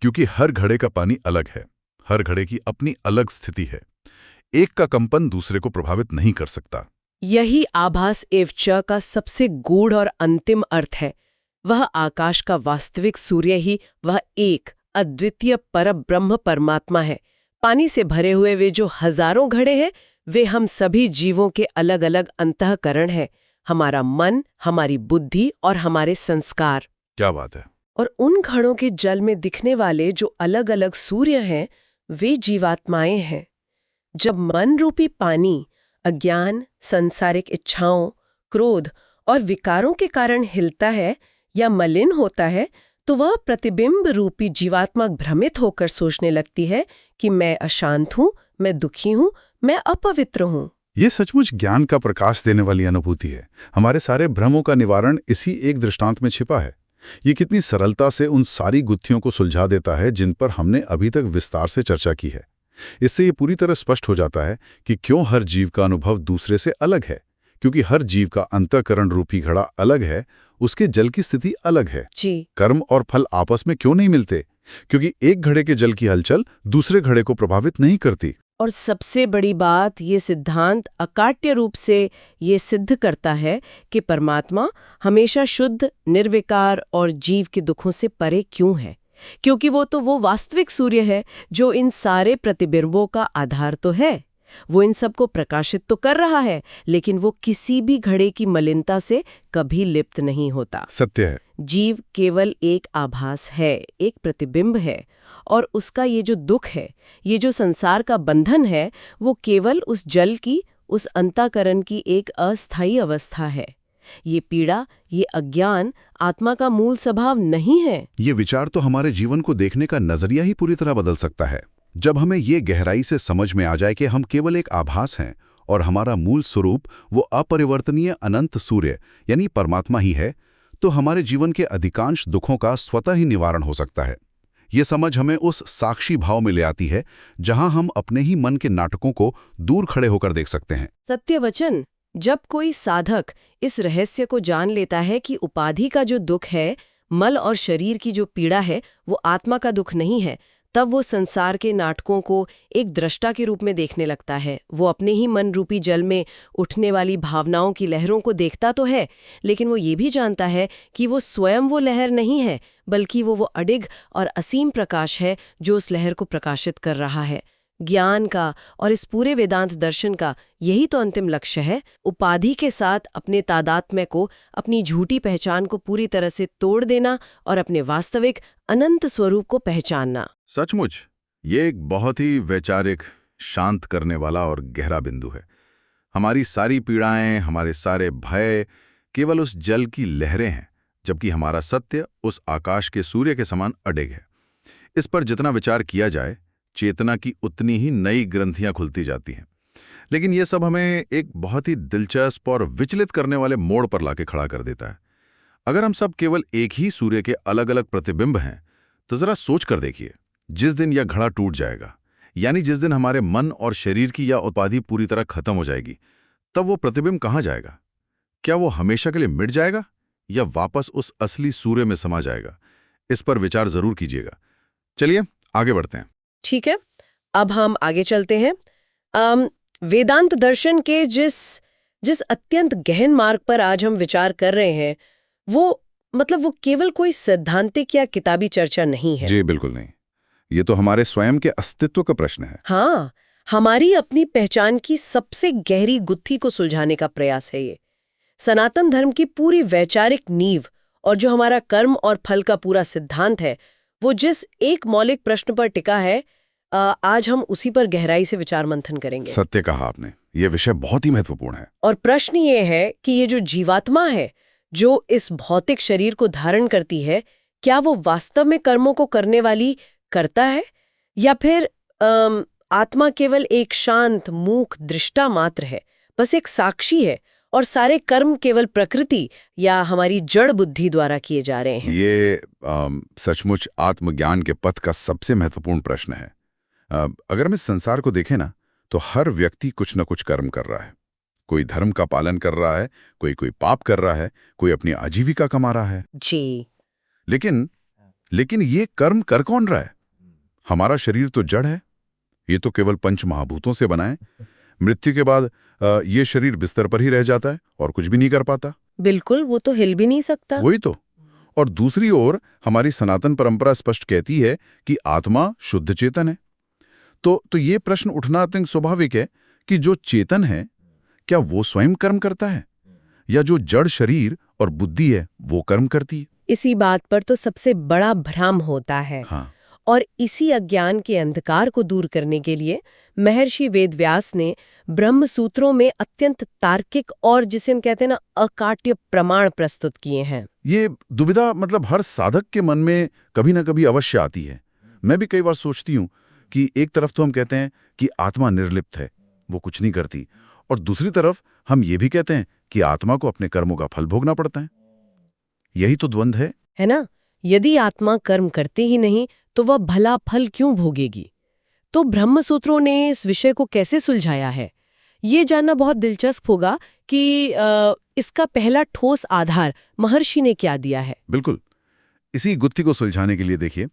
क्योंकि हर घड़े का पानी अलग है, हर घड़े की अपनी अलग स्थिति है। एक का कंपन दूसरे को प्रभावित नहीं कर सकता। यही आभास एवं का सबसे गूढ़ और अंतिम अर्थ है। वह आकाश का वास्तविक सूर्य ही वह एक अद्वितीय परब्रह्म परमात्मा है। पानी से भरे हुए वे जो हजारों घड़े हैं, वे हम सभी जीवों के अलग अलग अंतःकरण हैं। हमारा मन, हमारी बुद्धि और हमारे संस्कार। क्या बात है। और उन घड़ों के जल में दिखने वाले जो अलग अलग सूर्य हैं, वे जीवात्माएं हैं। जब मन रूपी पानी अज्ञान, सांसारिक इच्छाओं, क्रोध और विकारों के कारण हिलता है या मलिन होता है, तो वह प्रतिबिंब रूपी जीवात्मा भ्रमित होकर सोचने लगती है कि मैं अशांत हूं, मैं दुखी हूं, मैं अपवित्र हूं। ये सचमुच ज्ञान का प्रकाश देने वाली अनुभूति है। हमारे सारे भ्रमों का निवारण इसी एक दृष्टांत में छिपा है। ये कितनी सरलता से उन सारी गुत्थियों को सुलझा देता है जिन पर हमने अभी तक विस्तार से चर्चा की है। इससे ये पूरी तरह स्पष्ट हो जाता है कि क्यों हर जीव का अनुभव दूसरे से अलग है, क्योंकि हर जीव का अंतःकरण रूपी घड़ा अलग है, उसके जल की स्थिति अलग है। जी। कर्म और फल आपस में क्यों नहीं मिलते? क्योंकि एक घड़े के जल की हलचल दूसरे घड़े को प्रभावित नहीं करती। और सबसे बड़ी बात, ये सिद्धांत अकाट्य रूप से ये सिद्ध करता है कि परमात्मा हमेशा शुद्ध, निर्विकार और जीव के दुखों से परे क्यों है। क्योंकि वो वास्तविक सूर्य है जो इन सारे प्रतिबिंबों का आधार तो है। वो इन सबको प्रकाशित तो कर रहा है, लेकिन वो किसी भी घड़े की मलिनता से कभी लिप्त नहीं होता। सत्य है। जीव केवल एक आभास है, एक प्रतिबिंब है, और उसका ये जो दुख है, ये जो संसार का बंधन है, वो केवल उस जल की, उस अंतःकरण की एक अस्थायी अवस्था है। ये पीड़ा, ये अज्ञान आत्मा का मूल स्वभाव नहीं है। ये विचार तो हमारे जीवन को देखने का नजरिया ही पूरी तरह बदल सकता है। जब हमें ये गहराई से समझ में आ जाए कि हम केवल एक आभास हैं और हमारा मूल स्वरूप वो अपरिवर्तनीय अनंत सूर्य यानी परमात्मा ही है, तो हमारे जीवन के अधिकांश दुखों का स्वतः ही निवारण हो सकता है। ये समझ हमें उस साक्षी भाव में ले आती है जहां हम अपने ही मन के नाटकों को दूर खड़े होकर देख सकते हैं। सत्य वचन। जब कोई साधक इस रहस्य को जान लेता है कि उपाधि का जो दुख है, मल और शरीर की जो पीड़ा है, वो आत्मा का दुख नहीं है, तब वो संसार के नाटकों को एक दृष्टा के रूप में देखने लगता है। वो अपने ही मन रूपी जल में उठने वाली भावनाओं की लहरों को देखता तो है, लेकिन वो ये भी जानता है कि वो स्वयं वो लहर नहीं है, बल्कि वो अडिग और असीम प्रकाश है जो उस लहर को प्रकाशित कर रहा है। ज्ञान का और इस पूरे वेदांत दर्शन का यही तो अंतिम लक्ष्य है, उपाधि के साथ अपने तादात्म्य को, अपनी झूठी पहचान को पूरी तरह से तोड़ देना और अपने वास्तविक अनंत स्वरूप को पहचानना। सचमुच ये एक बहुत ही वैचारिक, शांत करने वाला और गहरा बिंदु है। हमारी सारी पीड़ाएं, हमारे सारे भय केवल उस जल की लहरें हैं, जबकि हमारा सत्य उस आकाश के सूर्य के समान अडिग है। इस पर जितना विचार किया जाए, चेतना की उतनी ही नई ग्रंथियां खुलती जाती हैं। लेकिन यह सब हमें एक बहुत ही दिलचस्प और विचलित करने वाले मोड़ पर लाके खड़ा कर देता है। अगर हम सब केवल एक ही सूर्य के अलग अलग प्रतिबिंब हैं, तो जरा सोच कर देखिए, जिस दिन यह घड़ा टूट जाएगा, यानी जिस दिन हमारे मन और शरीर की यह उपाधि पूरी तरह खत्म हो जाएगी, तब वो प्रतिबिंब कहाँ जाएगा? क्या वो हमेशा के लिए मिट जाएगा या वापस उस असली सूर्य में समा जाएगा? इस पर विचार जरूर कीजिएगा। चलिए आगे बढ़ते हैं। ठीक है, अब हम आगे चलते हैं। वेदांत दर्शन के जिस अत्यंत गहन मार्ग पर आज हम विचार कर रहे हैं, वो केवल कोई सैद्धांतिक या किताबी चर्चा नहीं है। जी बिल्कुल नहीं, ये तो हमारे स्वयं के अस्तित्व का प्रश्न है। हाँ, हमारी अपनी पहचान की सबसे गहरी गुत्थी को सुलझाने का प्रयास है ये। सनातन धर्म की पूरी वैचारिक नींव और जो हमारा कर्म और फल का पूरा सिद्धांत है, वो जिस एक मौलिक प्रश्न पर टिका है, आज हम उसी पर गहराई से विचार मंथन करेंगे। सत्य कहा आपने, ये विषय बहुत ही महत्वपूर्ण है। और प्रश्न ये है कि ये जो जीवात्मा है, जो इस भौतिक शरीर को धारण करती है, क्या वो वास्तव में कर्मों को करने वाली करता है, या फिर आत्मा केवल एक शांत मूक दृष्टा मात्र है, बस एक साक्षी है, और सारे कर्म केवल प्रकृति या हमारी जड़ बुद्धि द्वारा किए जा रहे हैं? ये सचमुच आत्मज्ञान के पथ का सबसे महत्वपूर्ण प्रश्न है। अगर हम इस संसार को देखें ना, तो हर व्यक्ति कुछ न कुछ कर्म कर रहा है। कोई धर्म का पालन कर रहा है, कोई पाप कर रहा है, कोई अपनी आजीविका कमा रहा है। जी। लेकिन ये कर्म कर कौन रहा है? हमारा शरीर तो जड़ है, ये तो केवल पंच महाभूतों से बना है। मृत्यु के बाद ये शरीर बिस्तर पर ही रह जाता है और कुछ भी नहीं कर पाता। बिल्कुल, वो तो हिल भी नहीं सकता। वही तो। और दूसरी ओर हमारी सनातन परंपरा स्पष्ट कहती है कि आत्मा शुद्ध चेतन है। तो ये प्रश्न उठना अत्यंत स्वाभाविक है कि जो चेतन है, क्या वो स्वयं कर्म करता है, या जो जड़ शरीर और बुद्धि है वो कर्म करती है? इसी बात पर तो सबसे बड़ा भ्रम होता है। हाँ। और इसी अज्ञान के अंधकार को दूर करने के लिए महर्षि वेदव्यास ने ब्रह्म सूत्रों में अत्यंत तार्किक और जिसे हम कहते हैं ना अकाट्य प्रमाण प्रस्तुत किए हैं। ये दुविधा मतलब हर साधक के मन में कभी ना कभी अवश्य आती है। मैं भी कई बार सोचती हूँ कि एक तरफ तो हम कहते हैं कि आत्मा निर्लिप्त है, वो कुछ नहीं करती, और दूसरी तरफ हम ये भी कहते हैं कि आत्मा को अपने कर्मों का फल भोगना पड़ता है। यही तो द्वंद्व है ना? यदि आत्मा कर्म करती ही नहीं तो वह भला फल क्यों भोगेगी? तो ब्रह्मसूत्रों ने इस विषय को कैसे सुलझाया है, ये जानना बहुत दिलचस्प होगा कि इसका पहला ठोस आधार महर्षि ने क्या दिया है। बिल्कुल। इसी गुत्थी को सुलझाने के लिए देखिए,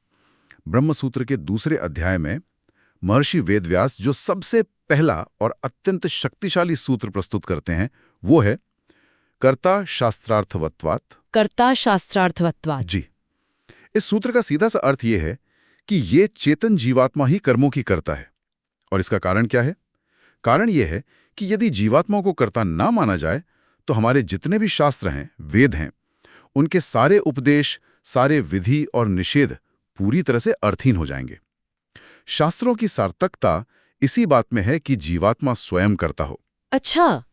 ब्रह्मसूत्र के दूसरे अध्याय में महर्षि वेदव्यास जो सबसे पहला और अत्यंत शक्तिशाली सूत्र प्रस्तुत करते हैं, वो है कर्ता शास्त्रार्थवत्वात्। कर्ता शास्त्रार्थवत्वात्। जी। इस सूत्र का सीधा सा अर्थ यह है कि ये चेतन जीवात्मा ही कर्मों की करता है। और इसका कारण क्या है? कारण यह है कि यदि जीवात्मा को कर्ता ना माना जाए तो हमारे जितने भी शास्त्र हैं, वेद हैं, उनके सारे उपदेश, सारे विधि और निषेध पूरी तरह से अर्थहीन हो जाएंगे। शास्त्रों की सार्थकता इसी बात में है कि जीवात्मा स्वयं करता हो। अच्छा,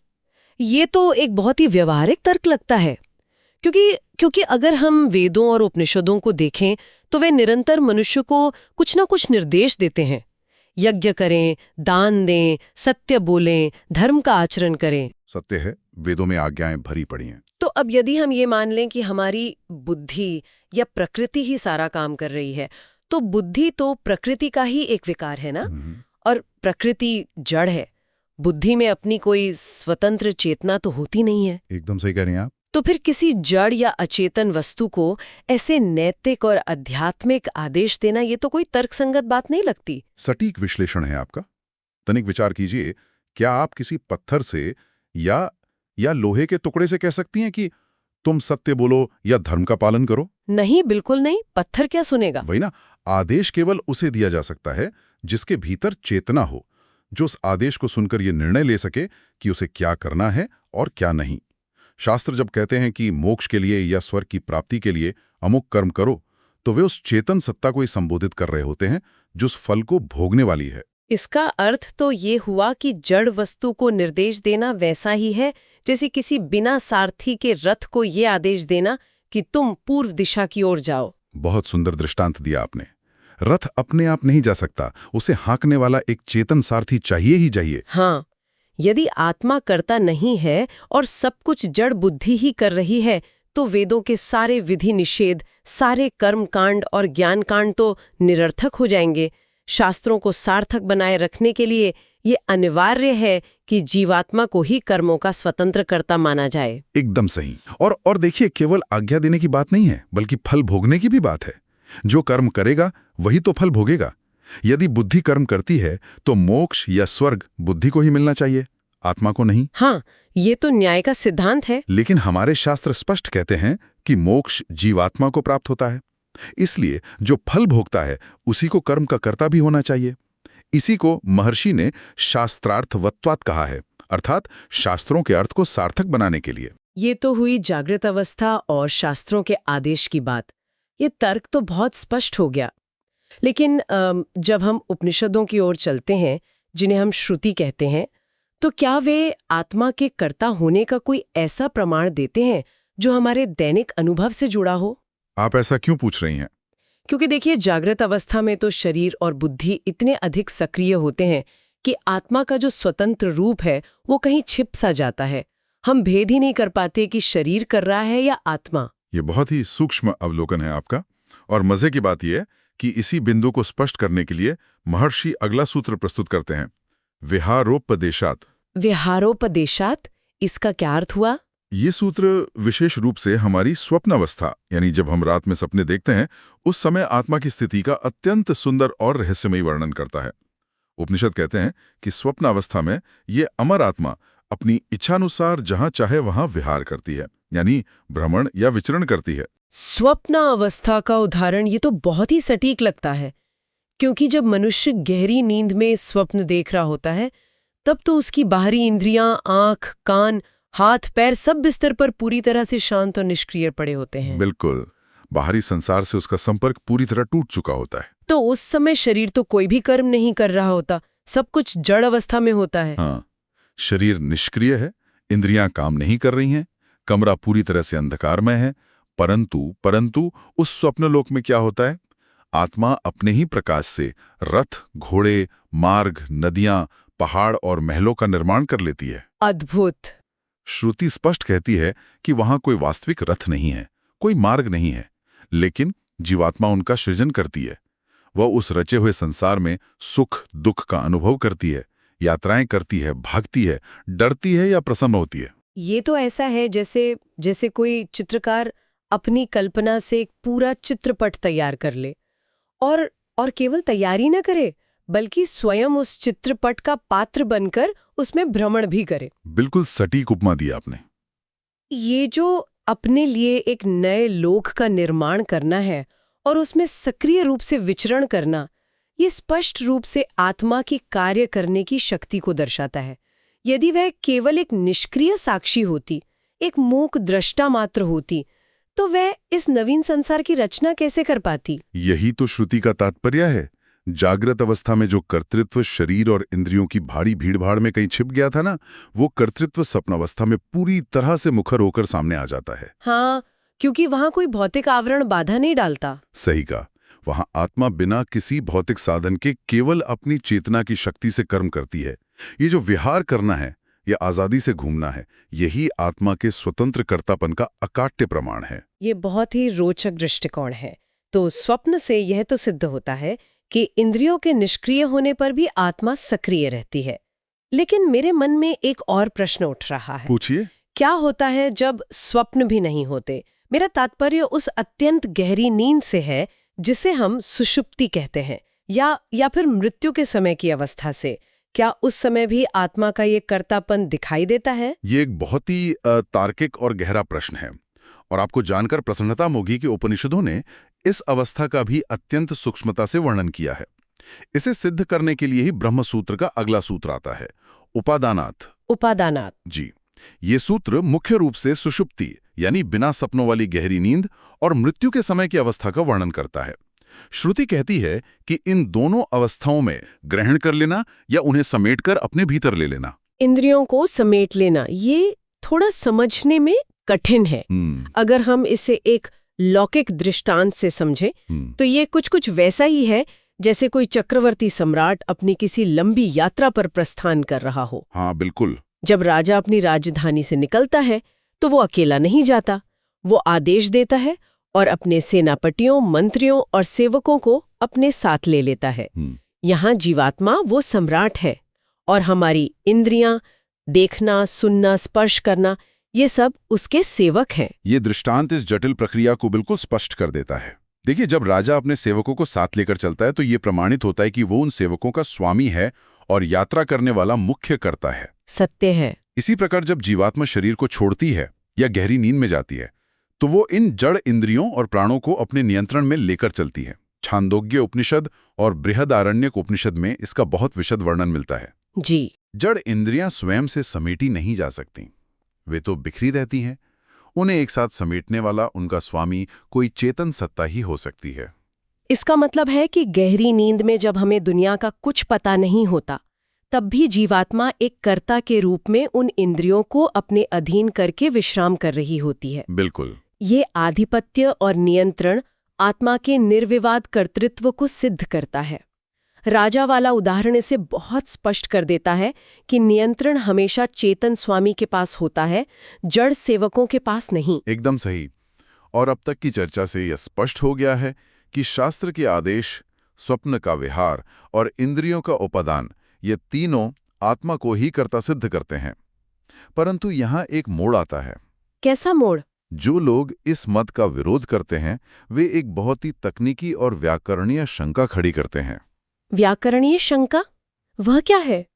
ये तो एक बहुत ही व्यवहारिक तर्क लगता है, क्योंकि अगर हम वेदों और उपनिषदों को देखें तो वे निरंतर मनुष्य को कुछ ना कुछ निर्देश देते हैं। यज्ञ करें, दान दें, सत्य बोलें, धर्म का आचरण करें। सत्य है, वेदों में आज्ञाएं भरी पड़ी हैं। तो अब यदि हम ये मान लें कि हमारी बुद्धि या प्रकृति ही सारा काम कर रही है, तो बुद्धि तो प्रकृति का ही एक विकार है ना? और प्रकृति जड़ है, बुद्धि में अपनी कोई स्वतंत्र चेतना तो होती नहीं है। एकदम सही कह रही हैं आप। तो फिर किसी जड़ या अचेतन वस्तु को ऐसे नैतिक और आध्यात्मिक आदेश देना, ये तो कोई तर्कसंगत बात नहीं लगती। सटीक विश्लेषण है आपका। तनिक विचार कीजिए, क्या आप किसी पत्थर से या लोहे के टुकड़े से कह सकती हैं कि तुम सत्य बोलो या धर्म का पालन करो? नहीं, बिल्कुल नहीं। पत्थर क्या सुनेगा? वही ना, आदेश केवल उसे दिया जा सकता है जिसके भीतर चेतना हो, जो उस आदेश को सुनकर ये निर्णय ले सके कि उसे क्या करना है और क्या नहीं। शास्त्र जब कहते हैं कि मोक्ष के लिए या स्वर्ग की प्राप्ति के लिए अमुक कर्म करो, तो वे उस चेतन सत्ता को ही संबोधित कर रहे होते हैं जो उस फल को भोगने वाली है। इसका अर्थ तो ये हुआ कि जड़ वस्तु को निर्देश देना वैसा ही है जैसे किसी बिना सारथी के रथ को ये आदेश देना कि तुम पूर्व दिशा की ओर जाओ। बहुत सुंदर दृष्टांत दिया आपने। रथ अपने आप नहीं जा सकता, उसे हाँकने वाला एक चेतन सारथी चाहिए ही चाहिए। हाँ, यदि आत्मा करता नहीं है और सब कुछ जड़ बुद्धि ही कर रही है, तो वेदों के सारे विधि निषेध, सारे कर्म कांड और ज्ञान कांड तो निरर्थक हो जाएंगे। शास्त्रों को सार्थक बनाए रखने के लिए ये अनिवार्य है कि जीवात्मा को ही कर्मों का स्वतंत्र कर्ता माना जाए। एकदम सही। और देखिए, केवल आज्ञा देने की बात नहीं है, बल्कि फल भोगने की भी बात है। जो कर्म करेगा वही तो फल भोगेगा। यदि बुद्धि कर्म करती है तो मोक्ष या स्वर्ग बुद्धि को ही मिलना चाहिए, आत्मा को नहीं। हाँ, ये तो न्याय का सिद्धांत है। लेकिन हमारे शास्त्र स्पष्ट कहते हैं कि मोक्ष जीवात्मा को प्राप्त होता है, इसलिए जो फल भोगता है उसी को कर्म का कर्ता भी होना चाहिए। इसी को महर्षि ने शास्त्रार्थवत्वात् कहा है, अर्थात शास्त्रों के अर्थ को सार्थक बनाने के लिए। ये तो हुई जागृत अवस्था और शास्त्रों के आदेश की बात। ये तर्क तो बहुत स्पष्ट हो गया। लेकिन जब हम उपनिषदों की ओर चलते हैं, जिन्हें हम श्रुति कहते हैं, तो क्या वे आत्मा के कर्ता होने का कोई ऐसा प्रमाण देते हैं जो हमारे दैनिक अनुभव से जुड़ा हो? आप ऐसा क्यों पूछ रही हैं? क्योंकि देखिए, जागृत अवस्था में तो शरीर और बुद्धि इतने अधिक सक्रिय होते हैं कि आत्मा का जो स्वतंत्र रूप है वो कहीं छिप सा जाता है। हम भेद ही नहीं कर पाते कि शरीर कर रहा है या आत्मा। ये बहुत ही सूक्ष्म अवलोकन है आपका। और मजे की बात यह है कि इसी बिंदु को स्पष्ट करने के लिए महर्षि अगला सूत्र प्रस्तुत करते हैं, विहारोपदेशात्। विहारोपदेशात्, इसका क्या अर्थ हुआ? ये सूत्र विशेष रूप से हमारी स्वप्नावस्था, यानी जब हम रात में सपने देखते हैं, उस समय आत्मा की स्थिति का अत्यंत सुंदर और रहस्यमयी वर्णन करता है। उपनिषद कहते हैं कि स्वप्नावस्था में ये अमर आत्मा अपनी इच्छानुसार जहां चाहे वहां विहार करती है, यानी भ्रमण या विचरण करती है। स्वप्न अवस्था का उदाहरण ये तो बहुत ही सटीक लगता है, क्योंकि जब मनुष्य गहरी नींद में स्वप्न देख रहा होता है, तब तो उसकी बाहरी इंद्रियां, आंख, कान, हाथ, पैर सब बिस्तर पर पूरी तरह से शांत और निष्क्रिय पड़े होते हैं। बिल्कुल, बाहरी संसार से उसका संपर्क पूरी तरह टूट चुका होता है। तो उस समय शरीर तो कोई भी कर्म नहीं कर रहा होता, सब कुछ जड़ अवस्था में होता है। हाँ, शरीर निष्क्रिय है, इंद्रियां काम नहीं कर रही हैं, कमरा पूरी तरह से अंधकारमय है। परंतु उस स्वप्नलोक में क्या होता है? आत्मा अपने ही प्रकाश से रथ, घोड़े, मार्ग, नदियां, पहाड़ और महलों का निर्माण कर लेती है। अद्भुत। श्रुति स्पष्ट कहती है कि वहां कोई वास्तविक रथ नहीं है, कोई मार्ग नहीं है, लेकिन जीवात्मा उनका सृजन करती है। वह उस रचे हुए संसार में सुख दुख का अनुभव करती है, यात्राएं करती है, भागती है, डरती है या प्रसन्न होती है। ये तो ऐसा है जैसे कोई चित्रकार अपनी कल्पना से एक पूरा चित्रपट तैयार कर ले और केवल तैयारी न करे, बल्कि स्वयं उस चित्रपट का पात्र बनकर उसमें भ्रमण भी करे। बिल्कुल सटीक उपमा दी आपने। ये जो अपने लिए एक नए लोक का निर्माण करना है और उसमें सक्रिय रूप से विचरण करना, ये स्पष्ट रूप से आत्मा की कार्य करने की शक्ति को दर्शाता है। यदि वह केवल एक निष्क्रिय साक्षी होती, एक मूक दृष्टा मात्र होती, तो वह इस नवीन संसार की रचना कैसे कर पाती? यही तो श्रुति का तात्पर्य है। जागृत अवस्था में जो कर्तृत्व शरीर और इंद्रियों की भारी भीड़भाड़ में कहीं छिप गया था ना, वो कर्तृत्व स्वप्नावस्था में पूरी तरह से मुखर होकर सामने आ जाता है। हाँ, क्योंकि वहां कोई भौतिक आवरण बाधा नहीं डालता। सही कहा। वहां आत्मा बिना किसी भौतिक साधन के केवल अपनी चेतना की शक्ति से कर्म करती है। ये जो विहार करना है या आजादी से घूमना है, यही आत्मा के स्वतंत्र कर्तापन का अकाट्य प्रमाण है। ये बहुत ही रोचक दृष्टिकोण है। तो स्वप्न से यह तो सिद्ध होता है कि इंद्रियों के निष्क्रिय होने पर भी आत्मा सक्रिय रहती है। लेकिन मेरे मन में एक और प्रश्न उठ रहा है। पूछिए। क्या होता है जब स्वप्न भी नहीं होते? मेरा तात्पर्य उस अत्यंत गहरी नींद से है जिसे हम सुषुप्ति कहते हैं, या फिर मृत्यु के समय की अवस्था से। क्या उस समय भी आत्मा का ये कर्तापन दिखाई देता है? ये एक बहुत ही तार्किक और गहरा प्रश्न है, और आपको जानकर प्रसन्नता होगी कि उपनिषदों ने इस अवस्था का भी अत्यंत सूक्ष्मता से वर्णन किया है। इसे सिद्ध करने के लिए ही ब्रह्मसूत्र का अगला सूत्र आता है, उपादानात्। उपादानात्। जी, ये सूत्र मुख्य रूप से सुषुप्ति यानी बिना सपनों वाली गहरी नींद और मृत्यु के समय की अवस्था का वर्णन करता है। श्रुति कहती है कि इन दोनों अवस्थाओं में ग्रहण कर लेना या उन्हें समेटकर अपने भीतर ले लेना, इंद्रियों को समेट लेना, ये थोड़ा समझने में कठिन है। अगर हम इसे एक लौकिक दृष्टांत से समझें तो ये कुछ वैसा ही है जैसे कोई चक्रवर्ती सम्राट अपनी किसी लंबी यात्रा पर प्रस्थान कर रहा हो। हाँ बिल्कुल। जब राजा अपनी राजधानी से निकलता है तो वो अकेला नहीं जाता, वो आदेश देता है और अपने सेनापतियों, मंत्रियों और सेवकों को अपने साथ ले लेता है। यहाँ जीवात्मा वो सम्राट है और हमारी इंद्रियां, देखना, सुनना, स्पर्श करना, ये सब उसके सेवक हैं। ये दृष्टांत इस जटिल प्रक्रिया को बिल्कुल स्पष्ट कर देता है। देखिए, जब राजा अपने सेवकों को साथ लेकर चलता है तो ये प्रमाणित होता है कि वो उन सेवकों का स्वामी है और यात्रा करने वाला मुख्य कर्ता है। सत्य है। इसी प्रकार जब जीवात्मा शरीर को छोड़ती है या गहरी नींद में जाती है तो वो इन जड़ इंद्रियों और प्राणों को अपने नियंत्रण में लेकर चलती है। छांदोग्य उपनिषद और बृहदारण्यक उपनिषद में इसका बहुत विशद वर्णन मिलता है। जी। जड़ इंद्रियां स्वयं से समेटी नहीं जा सकती, वे तो बिखरी रहती हैं। उन्हें एक साथ समेटने वाला उनका स्वामी कोई चेतन सत्ता ही हो सकती है। इसका मतलब है कि गहरी नींद में जब हमें दुनिया का कुछ पता नहीं होता, तब भी जीवात्मा एक कर्ता के रूप में उन इंद्रियों को अपने अधीन करके विश्राम कर रही होती है। बिल्कुल। ये आधिपत्य और नियंत्रण आत्मा के निर्विवाद कर्तृत्व को सिद्ध करता है। राजा वाला उदाहरण इसे बहुत स्पष्ट कर देता है कि नियंत्रण हमेशा चेतन स्वामी के पास होता है, जड़ सेवकों के पास नहीं। एकदम सही। और अब तक की चर्चा से यह स्पष्ट हो गया है कि शास्त्र के आदेश, स्वप्न का विहार और इंद्रियों का उपादान, ये तीनों आत्मा को ही कर्ता सिद्ध करते हैं। परंतु यहाँ एक मोड़ आता है। कैसा मोड़? जो लोग इस मत का विरोध करते हैं, वे एक बहुत ही तकनीकी और व्याकरणीय शंका खड़ी करते हैं। व्याकरणीय शंका? वह क्या है?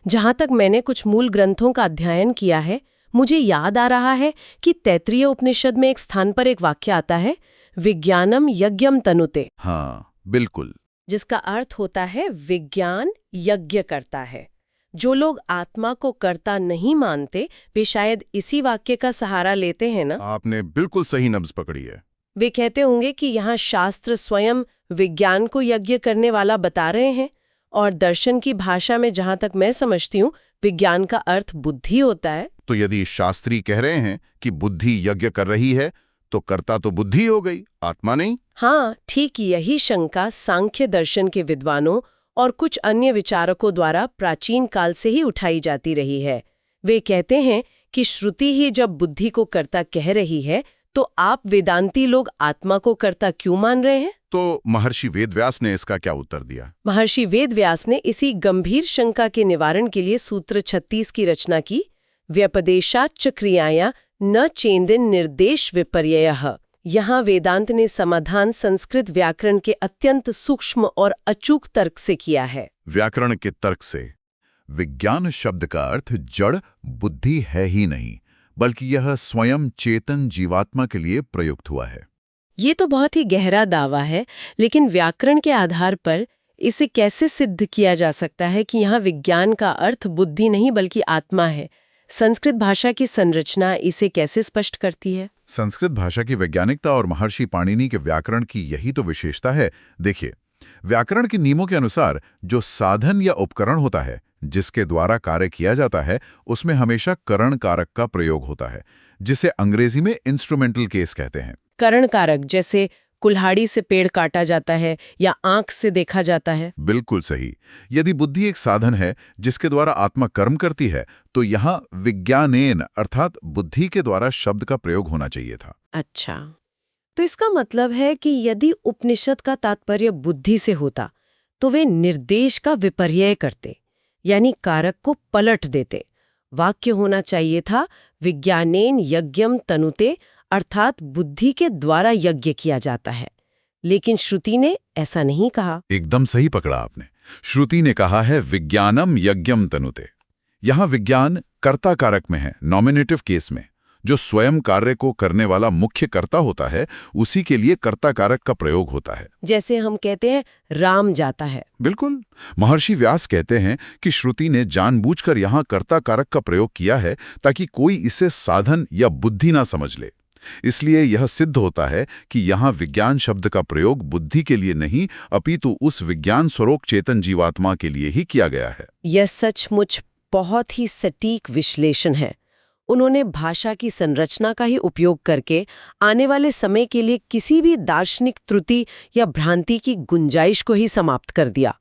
जहां तक मैंने कुछ मूल ग्रंथों का अध्ययन किया है, मुझे याद आ रहा है कि तैत्तिरीय उपनिषद में एक स्थान पर एक वाक्य आता है, विज्ञानम यज्ञम तनुते। हाँ, बिल्कुल। जिसका अर्थ होता है विज्ञान यज्ञ करता है। जो लोग आत्मा को कर्ता नहीं मानते, वे शायद इसी वाक्य का सहारा लेते हैं ना? आपने बिल्कुल सही नब्ज पकड़ी है। वे कहते होंगे कि यहाँ शास्त्र स्वयं विज्ञान को यज्ञ करने वाला बता रहे हैं, और दर्शन की भाषा में जहां तक मैं समझती हूँ, विज्ञान का अर्थ बुद्धि होता है। तो यदि शास्त्री कह रहे हैं कि बुद्धि यज्ञ कर रही है, तो कर्ता तो बुद्धि हो गई, आत्मा नहीं। हाँ, ठीक यही शंका सांख्य दर्शन के विद्वानों और कुछ अन्य विचारकों द्वारा प्राचीन काल से ही उठाई जाती रही है। वे कहते हैं कि श्रुति ही जब बुद्धि को कर्ता कह रही है, तो आप वेदांती लोग आत्मा को कर्ता क्यों मान रहे हैं? तो महर्षि वेदव्यास ने इसका क्या उत्तर दिया? महर्षि वेदव्यास ने इसी गंभीर शंका के निवारण के लिए सूत्र 36 की रचना की। व्यपदेशाच्च क्रियाया न चेंदिन निर्देश विपर्ययः। यहाँ वेदांत ने समाधान संस्कृत व्याकरण के अत्यंत सूक्ष्म और अचूक तर्क से किया है। व्याकरण के तर्क से विज्ञान शब्द का अर्थ जड़ बुद्धि है ही नहीं, बल्कि यह स्वयं चेतन जीवात्मा के लिए प्रयुक्त हुआ है। ये तो बहुत ही गहरा दावा है, लेकिन व्याकरण के आधार पर इसे कैसे सिद्ध किया जा सकता है कि यहाँ विज्ञान का अर्थ बुद्धि नहीं बल्कि आत्मा है? संस्कृत भाषा की संरचना इसे कैसे स्पष्ट करती है? संस्कृत भाषा की वैज्ञानिकता और महर्षि पाणिनि के व्याकरण की यही तो विशेषता है। देखिए, व्याकरण के नियमों के अनुसार जो साधन या उपकरण होता है, जिसके द्वारा कार्य किया जाता है, उसमें हमेशा करण कारक का प्रयोग होता है, जिसे अंग्रेजी में इंस्ट्रूमेंटल केस कहते हैं। करण कारक जैसे कुल्हाड़ी से पेड़ काटा जाता है या आंख से देखा जाता है। बिल्कुल सही। यदि बुद्धि एक साधन है जिसके द्वारा आत्मा कर्म करती है, तो यहाँ विज्ञानेन अर्थात बुद्धि के द्वारा शब्द का प्रयोग होना चाहिए था। अच्छा, तो इसका मतलब है कि यदि उपनिषद का तात्पर्य बुद्धि से होता, तो वे निर्देश का विपर्यय करते, यानी कारक को पलट देते। वाक्य होना चाहिए था विज्ञानेन यज्ञम तनुते, अर्थात बुद्धि के द्वारा यज्ञ किया जाता है। लेकिन श्रुति ने ऐसा नहीं कहा। एकदम सही पकड़ा आपने। श्रुति ने कहा है विज्ञानम यज्ञम तनुते। यहाँ विज्ञान कर्ता कारक में है, नॉमिनेटिव केस में। जो स्वयं कार्य को करने वाला मुख्य कर्ता होता है, उसी के लिए कर्ता कारक का प्रयोग होता है। जैसे हम कहते हैं राम जाता है। बिल्कुल। महर्षि व्यास कहते हैं कि श्रुति ने जानबूझकर यहाँ कर्ता कारक का प्रयोग किया है ताकि कोई इसे साधन या बुद्धि ना समझ ले। इसलिए यह सिद्ध होता है कि यहाँ विज्ञान शब्द का प्रयोग बुद्धि के लिए नहीं, अपितु उस विज्ञान स्वरूप चेतन जीवात्मा के लिए ही किया गया है। यह सचमुच बहुत ही सटीक विश्लेषण है। उन्होंने भाषा की संरचना का ही उपयोग करके आने वाले समय के लिए किसी भी दार्शनिक त्रुटि या भ्रांति की गुंजाइश को ही समाप्त कर दिया।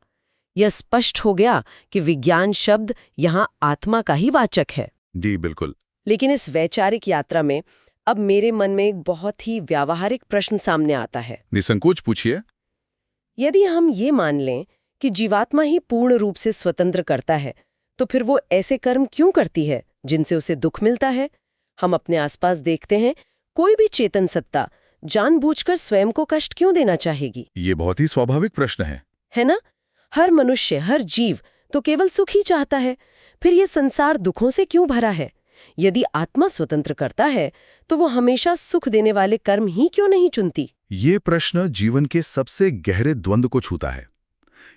यह स्पष्ट हो गया कि विज्ञान शब्द यहाँ आत्मा का ही वाचक है। जी बिल्कुल। लेकिन इस वैचारिक यात्रा में अब मेरे मन में एक बहुत ही व्यावहारिक प्रश्न सामने आता है। निसंकोच पूछिए। यदि हम ये मान लें कि जीवात्मा ही पूर्ण रूप से स्वतंत्र करता है, तो फिर वो ऐसे कर्म क्यों करती है जिनसे उसे दुख मिलता है? हम अपने आसपास देखते हैं, कोई भी चेतन सत्ता जानबूझकर स्वयं को कष्ट क्यों देना चाहेगी? ये बहुत ही स्वाभाविक प्रश्न है ना? हर मनुष्य, हर जीव तो केवल सुख ही चाहता है। फिर ये संसार दुखों से क्यों भरा है? यदि आत्मा स्वतंत्र करता है तो वो हमेशा सुख देने वाले कर्म ही क्यों नहीं चुनती? ये प्रश्न जीवन के सबसे गहरे द्वंद्व को छूता है।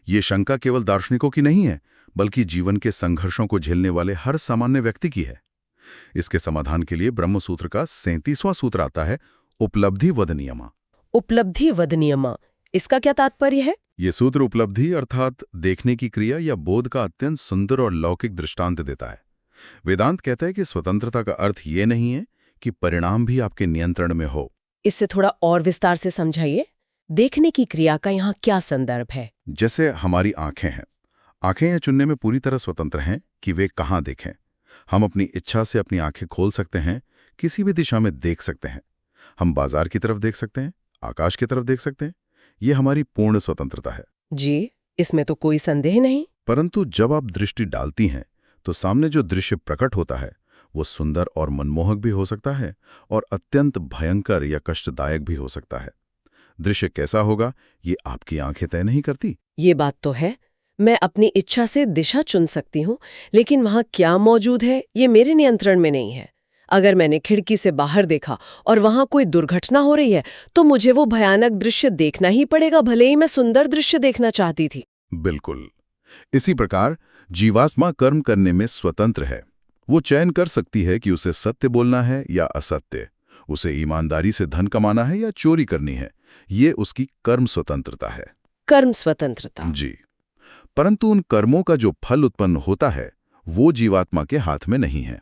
ये शंका केवल दार्शनिकों की नहीं है, बल्कि जीवन के संघर्षों को झेलने वाले हर सामान्य व्यक्ति की है। इसके समाधान के लिए ब्रह्मसूत्र का 37वां सूत्र आता है, उपलब्धिवद नियमा। उपलब्धिवद नियमा, इसका क्या तात्पर्य है? ये सूत्र उपलब्धि अर्थात देखने की क्रिया या बोध का अत्यंत सुंदर और लौकिक दृष्टांत देता है। वेदांत कहता है कि स्वतंत्रता का अर्थ ये नहीं है कि परिणाम भी आपके नियंत्रण में हो। इससे थोड़ा और विस्तार से समझाइए। देखने की क्रिया का यहाँ क्या संदर्भ है? जैसे हमारी आंखें हैं। आंखें यह चुनने में पूरी तरह स्वतंत्र हैं कि वे कहाँ देखें। हम अपनी इच्छा से अपनी आंखें खोल सकते हैं, किसी भी दिशा में देख सकते हैं। हम बाजार की तरफ देख सकते हैं, आकाश की तरफ देख सकते हैं। ये हमारी पूर्ण स्वतंत्रता है। जी, इसमें तो कोई संदेह नहीं। परंतु जब आप दृष्टि डालती हैं तो सामने जो दृश्य प्रकट होता है वो सुंदर और मनमोहक भी हो सकता है और अत्यंत भयंकर या कष्टदायक भी हो सकता है। दृश्य कैसा होगा ये आपकी आंखें तय नहीं करती। ये बात तो है। मैं अपनी इच्छा से दिशा चुन सकती हूँ, लेकिन वहाँ क्या मौजूद है ये मेरे नियंत्रण में नहीं है। अगर मैंने खिड़की से बाहर देखा और वहाँ कोई दुर्घटना हो रही है तो मुझे वो भयानक दृश्य देखना ही पड़ेगा, भले ही मैं सुंदर दृश्य देखना चाहती थी। बिल्कुल। इसी प्रकार जीवात्मा कर्म करने में स्वतंत्र है। वो चयन कर सकती है कि उसे सत्य बोलना है या असत्य, उसे ईमानदारी से धन कमाना है या चोरी करनी है। ये उसकी कर्म स्वतंत्रता है। कर्म स्वतंत्रता। जी। परंतु उन कर्मों का जो फल उत्पन्न होता है वो जीवात्मा के हाथ में नहीं है।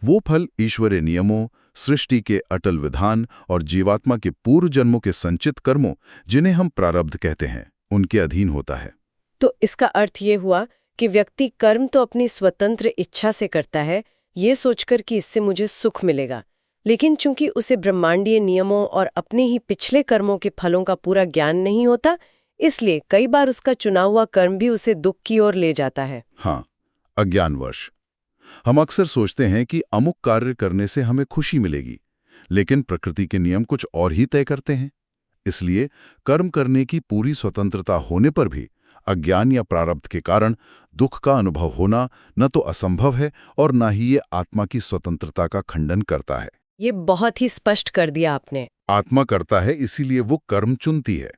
वो फल ईश्वरीय नियमों, सृष्टि के अटल विधान और जीवात्मा के पूर्व जन्मों के संचित कर्मों, जिन्हें हम प्रारब्ध कहते हैं, उनके अधीन होता है। तो इसका अर्थ ये हुआ कि व्यक्ति कर्म तो अपनी स्वतंत्र इच्छा से करता है, ये सोचकर कि इससे मुझे सुख मिलेगा, लेकिन चूंकि उसे ब्रह्मांडीय नियमों और अपने ही पिछले कर्मों के फलों का पूरा ज्ञान नहीं होता, इसलिए कई बार उसका चुना हुआ कर्म भी उसे दुख की ओर ले जाता है। हाँ, अज्ञानवश हम अक्सर सोचते हैं कि अमुक कार्य करने से हमें खुशी मिलेगी, लेकिन प्रकृति के नियम कुछ और ही तय करते हैं। इसलिए कर्म करने की पूरी स्वतंत्रता होने पर भी अज्ञान या प्रारब्ध के कारण दुख का अनुभव होना न तो असंभव है और न ही ये आत्मा की स्वतंत्रता का खंडन करता है। ये बहुत ही स्पष्ट कर दिया आपने। आत्मा करता है, इसीलिए वो कर्म चुनती है,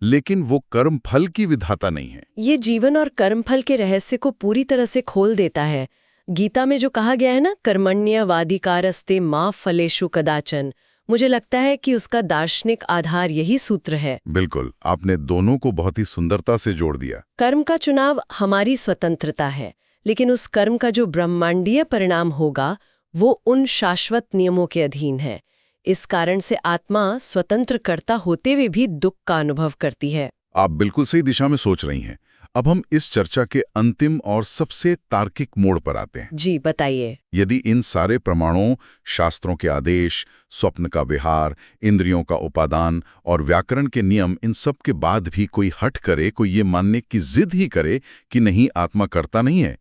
लेकिन वो कर्म फल की विधाता नहीं है। ये जीवन और कर्म फल के रहस्य को पूरी तरह से खोल देता है। गीता में जो कहा गया है ना, कर्मण्यवाधिकारस्ते मा फलेषु कदाचन, मुझे लगता है कि उसका दार्शनिक आधार यही सूत्र है। बिल्कुल, आपने दोनों को बहुत ही सुंदरता से जोड़ दिया। कर्म का चुनाव हमारी स्वतंत्रता है, लेकिन उस कर्म का जो ब्रह्मांडीय परिणाम होगा वो उन शाश्वत नियमों के अधीन है। इस कारण से आत्मा स्वतंत्र कर्ता होते हुए भी दुख का अनुभव करती है। आप बिल्कुल सही दिशा में सोच रही हैं। अब हम इस चर्चा के अंतिम और सबसे तार्किक मोड़ पर आते हैं। जी बताइए। यदि इन सारे प्रमाणों, शास्त्रों के आदेश, स्वप्न का विहार, इंद्रियों का उपादान और व्याकरण के नियम, इन सब के बाद भी कोई हट करे, कोई ये मानने की जिद ही करे कि नहीं, आत्मा करता नहीं है,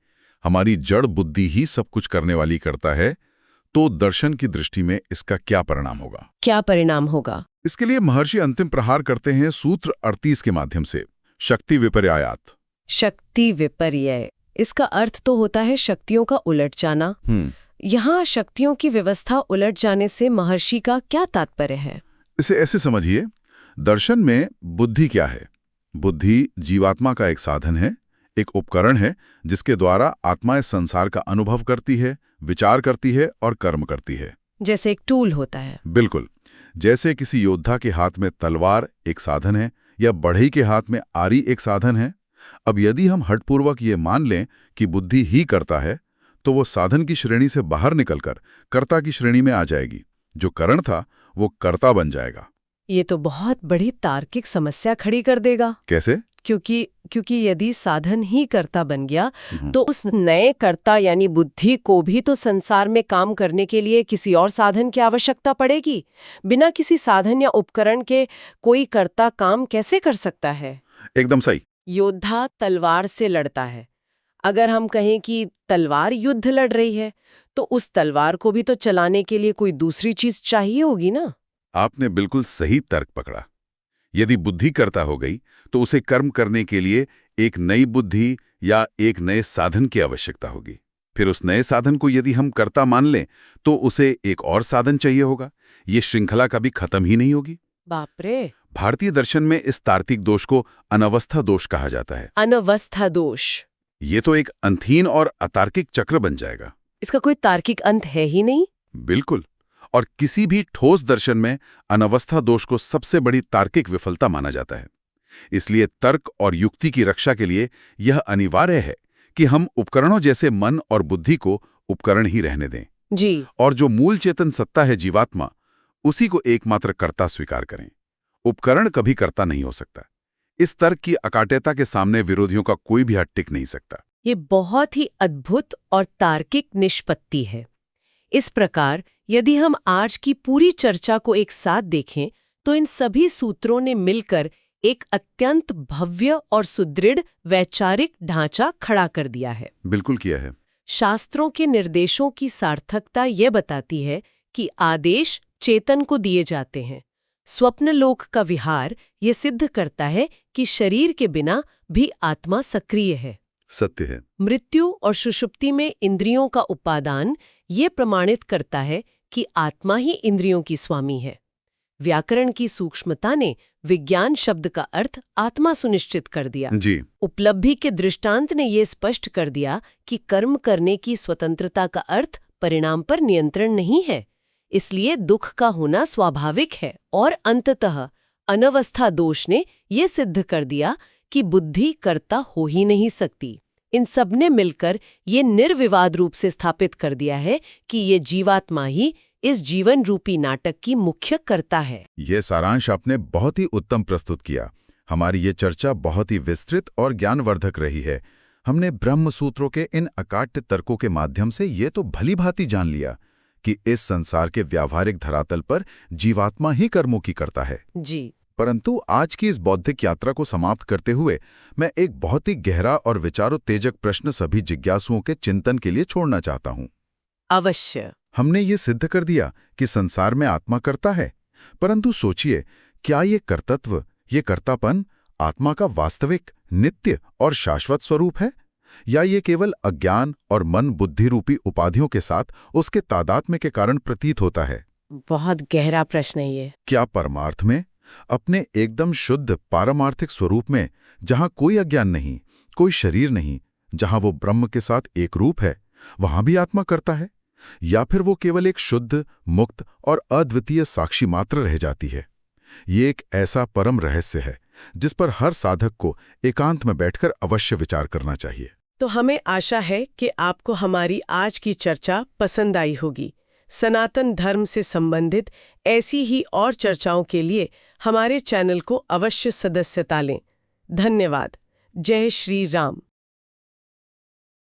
हमारी जड़ बुद्धि ही सब कुछ करने वाली करता है, तो दर्शन की दृष्टि में इसका क्या परिणाम होगा? क्या परिणाम होगा? इसके लिए महर्षि अंतिम प्रहार करते हैं सूत्र 38 के माध्यम से, शक्ति विपर्यायात। शक्ति विपर्यय, इसका अर्थ तो होता है शक्तियों का उलट जाना। यहाँ शक्तियों की व्यवस्था उलट जाने से महर्षि का क्या तात्पर्य है? इसे ऐसे समझिए, दर्शन में बुद्धि क्या है? बुद्धि जीवात्मा का एक साधन है, एक उपकरण है जिसके द्वारा आत्मा इस संसार का अनुभव करती है, विचार करती है और कर्म करती है। जैसे एक टूल होता है। बिल्कुल, जैसे किसी योद्धा के हाथ में तलवार एक साधन है या बढ़ई के हाथ में आरी एक साधन है। अब यदि हम हठपूर्वक ये मान लें कि बुद्धि ही करता है, तो वो साधन की श्रेणी से बाहर निकलकर कर्ता की श्रेणी में आ जाएगी। जो करण था वो कर्ता बन जाएगा। ये तो बहुत बड़ी तार्किक समस्या खड़ी कर देगा। कैसे? क्योंकि यदि साधन ही कर्ता बन गया तो उस नए कर्ता यानी बुद्धि को भी तो संसार में काम करने के लिए किसी और साधन की आवश्यकता पड़ेगी। बिना किसी साधन या उपकरण के कोई कर्ता काम कैसे कर सकता है? एकदम सही। योद्धा तलवार से लड़ता है। अगर हम कहें कि तलवार युद्ध लड़ रही है तो उस तलवार को भी तो चलाने के लिए कोई दूसरी चीज चाहिए होगी ना। आपने बिल्कुल सही तर्क पकड़ा। यदि बुद्धि कर्ता हो गई तो उसे कर्म करने के लिए एक नई बुद्धि या एक नए साधन की आवश्यकता होगी। फिर उस नए साधन को यदि हम कर्ता मान लें तो उसे एक और साधन चाहिए होगा। ये श्रृंखला कभी खत्म ही नहीं होगी। बाप रे। भारतीय दर्शन में इस तार्किक दोष को अनवस्था दोष कहा जाता है। अनवस्था दोष। ये तो एक अंतहीन और अतार्किक चक्र बन जाएगा। इसका कोई तार्किक अंत है ही नहीं। बिल्कुल। और किसी भी ठोस दर्शन में अनवस्था दोष को सबसे बड़ी तार्किक विफलता माना जाता है। इसलिए तर्क और युक्ति की रक्षा के लिए यह अनिवार्य है कि हम उपकरणों जैसे मन और बुद्धि को उपकरण ही रहने दें जी। और जो मूल चेतन सत्ता है जीवात्मा, उसी को एकमात्र कर्ता स्वीकार करें। उपकरण कभी कर्ता नहीं हो सकता। इस तर्क की अकाट्यता के सामने विरोधियों का कोई भी हट टिक नहीं सकता। ये बहुत ही अद्भुत और तार्किक निष्पत्ति है। इस प्रकार यदि हम आज की पूरी चर्चा को एक साथ देखें तो इन सभी सूत्रों ने मिलकर एक अत्यंत भव्य और सुदृढ़ वैचारिक ढांचा खड़ा कर दिया है। बिल्कुल किया है। शास्त्रों के निर्देशों की सार्थकता ये बताती है कि आदेश चेतन को दिए जाते हैं। स्वप्नलोक का विहार ये सिद्ध करता है कि शरीर के बिना भी आत्मा सक्रिय है। सत्य है। मृत्यु और सुषुप्ति में इंद्रियों का उपादान ये प्रमाणित करता है कि आत्मा ही इंद्रियों की स्वामी है। व्याकरण की सूक्ष्मता ने विज्ञान शब्द का अर्थ आत्मा सुनिश्चित कर दिया। जी। उपलब्धि के दृष्टांत ने ये स्पष्ट कर दिया कि कर्म करने की स्वतंत्रता का अर्थ परिणाम पर नियंत्रण नहीं है। इसलिए दुख का होना स्वाभाविक है। और अंततः अनवस्था दोष ने ये सिद्ध कर दिया कि बुद्धि कर्ता हो ही नहीं सकती। इन सब ने मिलकर ये निर्विवाद रूप से स्थापित कर दिया है कि ये जीवात्मा ही इस जीवन रूपी नाटक की मुख्य कर्ता है। ये सारांश आपने बहुत ही उत्तम प्रस्तुत किया। हमारी ये चर्चा बहुत ही विस्तृत और ज्ञानवर्धक रही है। हमने ब्रह्म सूत्रों के इन अकाट्य तर्कों के माध्यम से ये तो भली भांति जान लिया कि इस संसार के व्यावहारिक धरातल पर जीवात्मा ही कर्मों की करता है। जी। परंतु आज की इस बौद्धिक यात्रा को समाप्त करते हुए मैं एक बहुत ही गहरा और विचारोत्तेजक प्रश्न सभी जिज्ञासुओं के चिंतन के लिए छोड़ना चाहता हूँ। अवश्य। हमने ये सिद्ध कर दिया कि संसार में आत्मा कर्ता है, परंतु सोचिए, क्या ये कर्तत्व, ये कर्तापन आत्मा का वास्तविक, नित्य और शाश्वत स्वरूप है, या ये केवल अज्ञान और मन बुद्धि रूपी उपाधियों के साथ उसके तादात्म्य के कारण प्रतीत होता है? बहुत गहरा प्रश्न है ये। क्या परमार्थ में, अपने एकदम शुद्ध पारमार्थिक स्वरूप में, जहां कोई अज्ञान नहीं, कोई शरीर नहीं, जहां वो ब्रह्म के साथ एक रूप है, वहां भी आत्मा करता है, या फिर वो केवल एक शुद्ध, मुक्त और अद्वितीय साक्षी मात्र रह जाती है? ये एक ऐसा परम रहस्य है जिस पर हर साधक को एकांत में बैठकर अवश्य विचार करना चाहिए। तो हमें आशा है कि आपको हमारी आज की चर्चा पसंद आई होगी। सनातन धर्म से संबंधित ऐसी ही और चर्चाओं के लिए हमारे चैनल को अवश्य सदस्यता लें। धन्यवाद। जय श्री राम।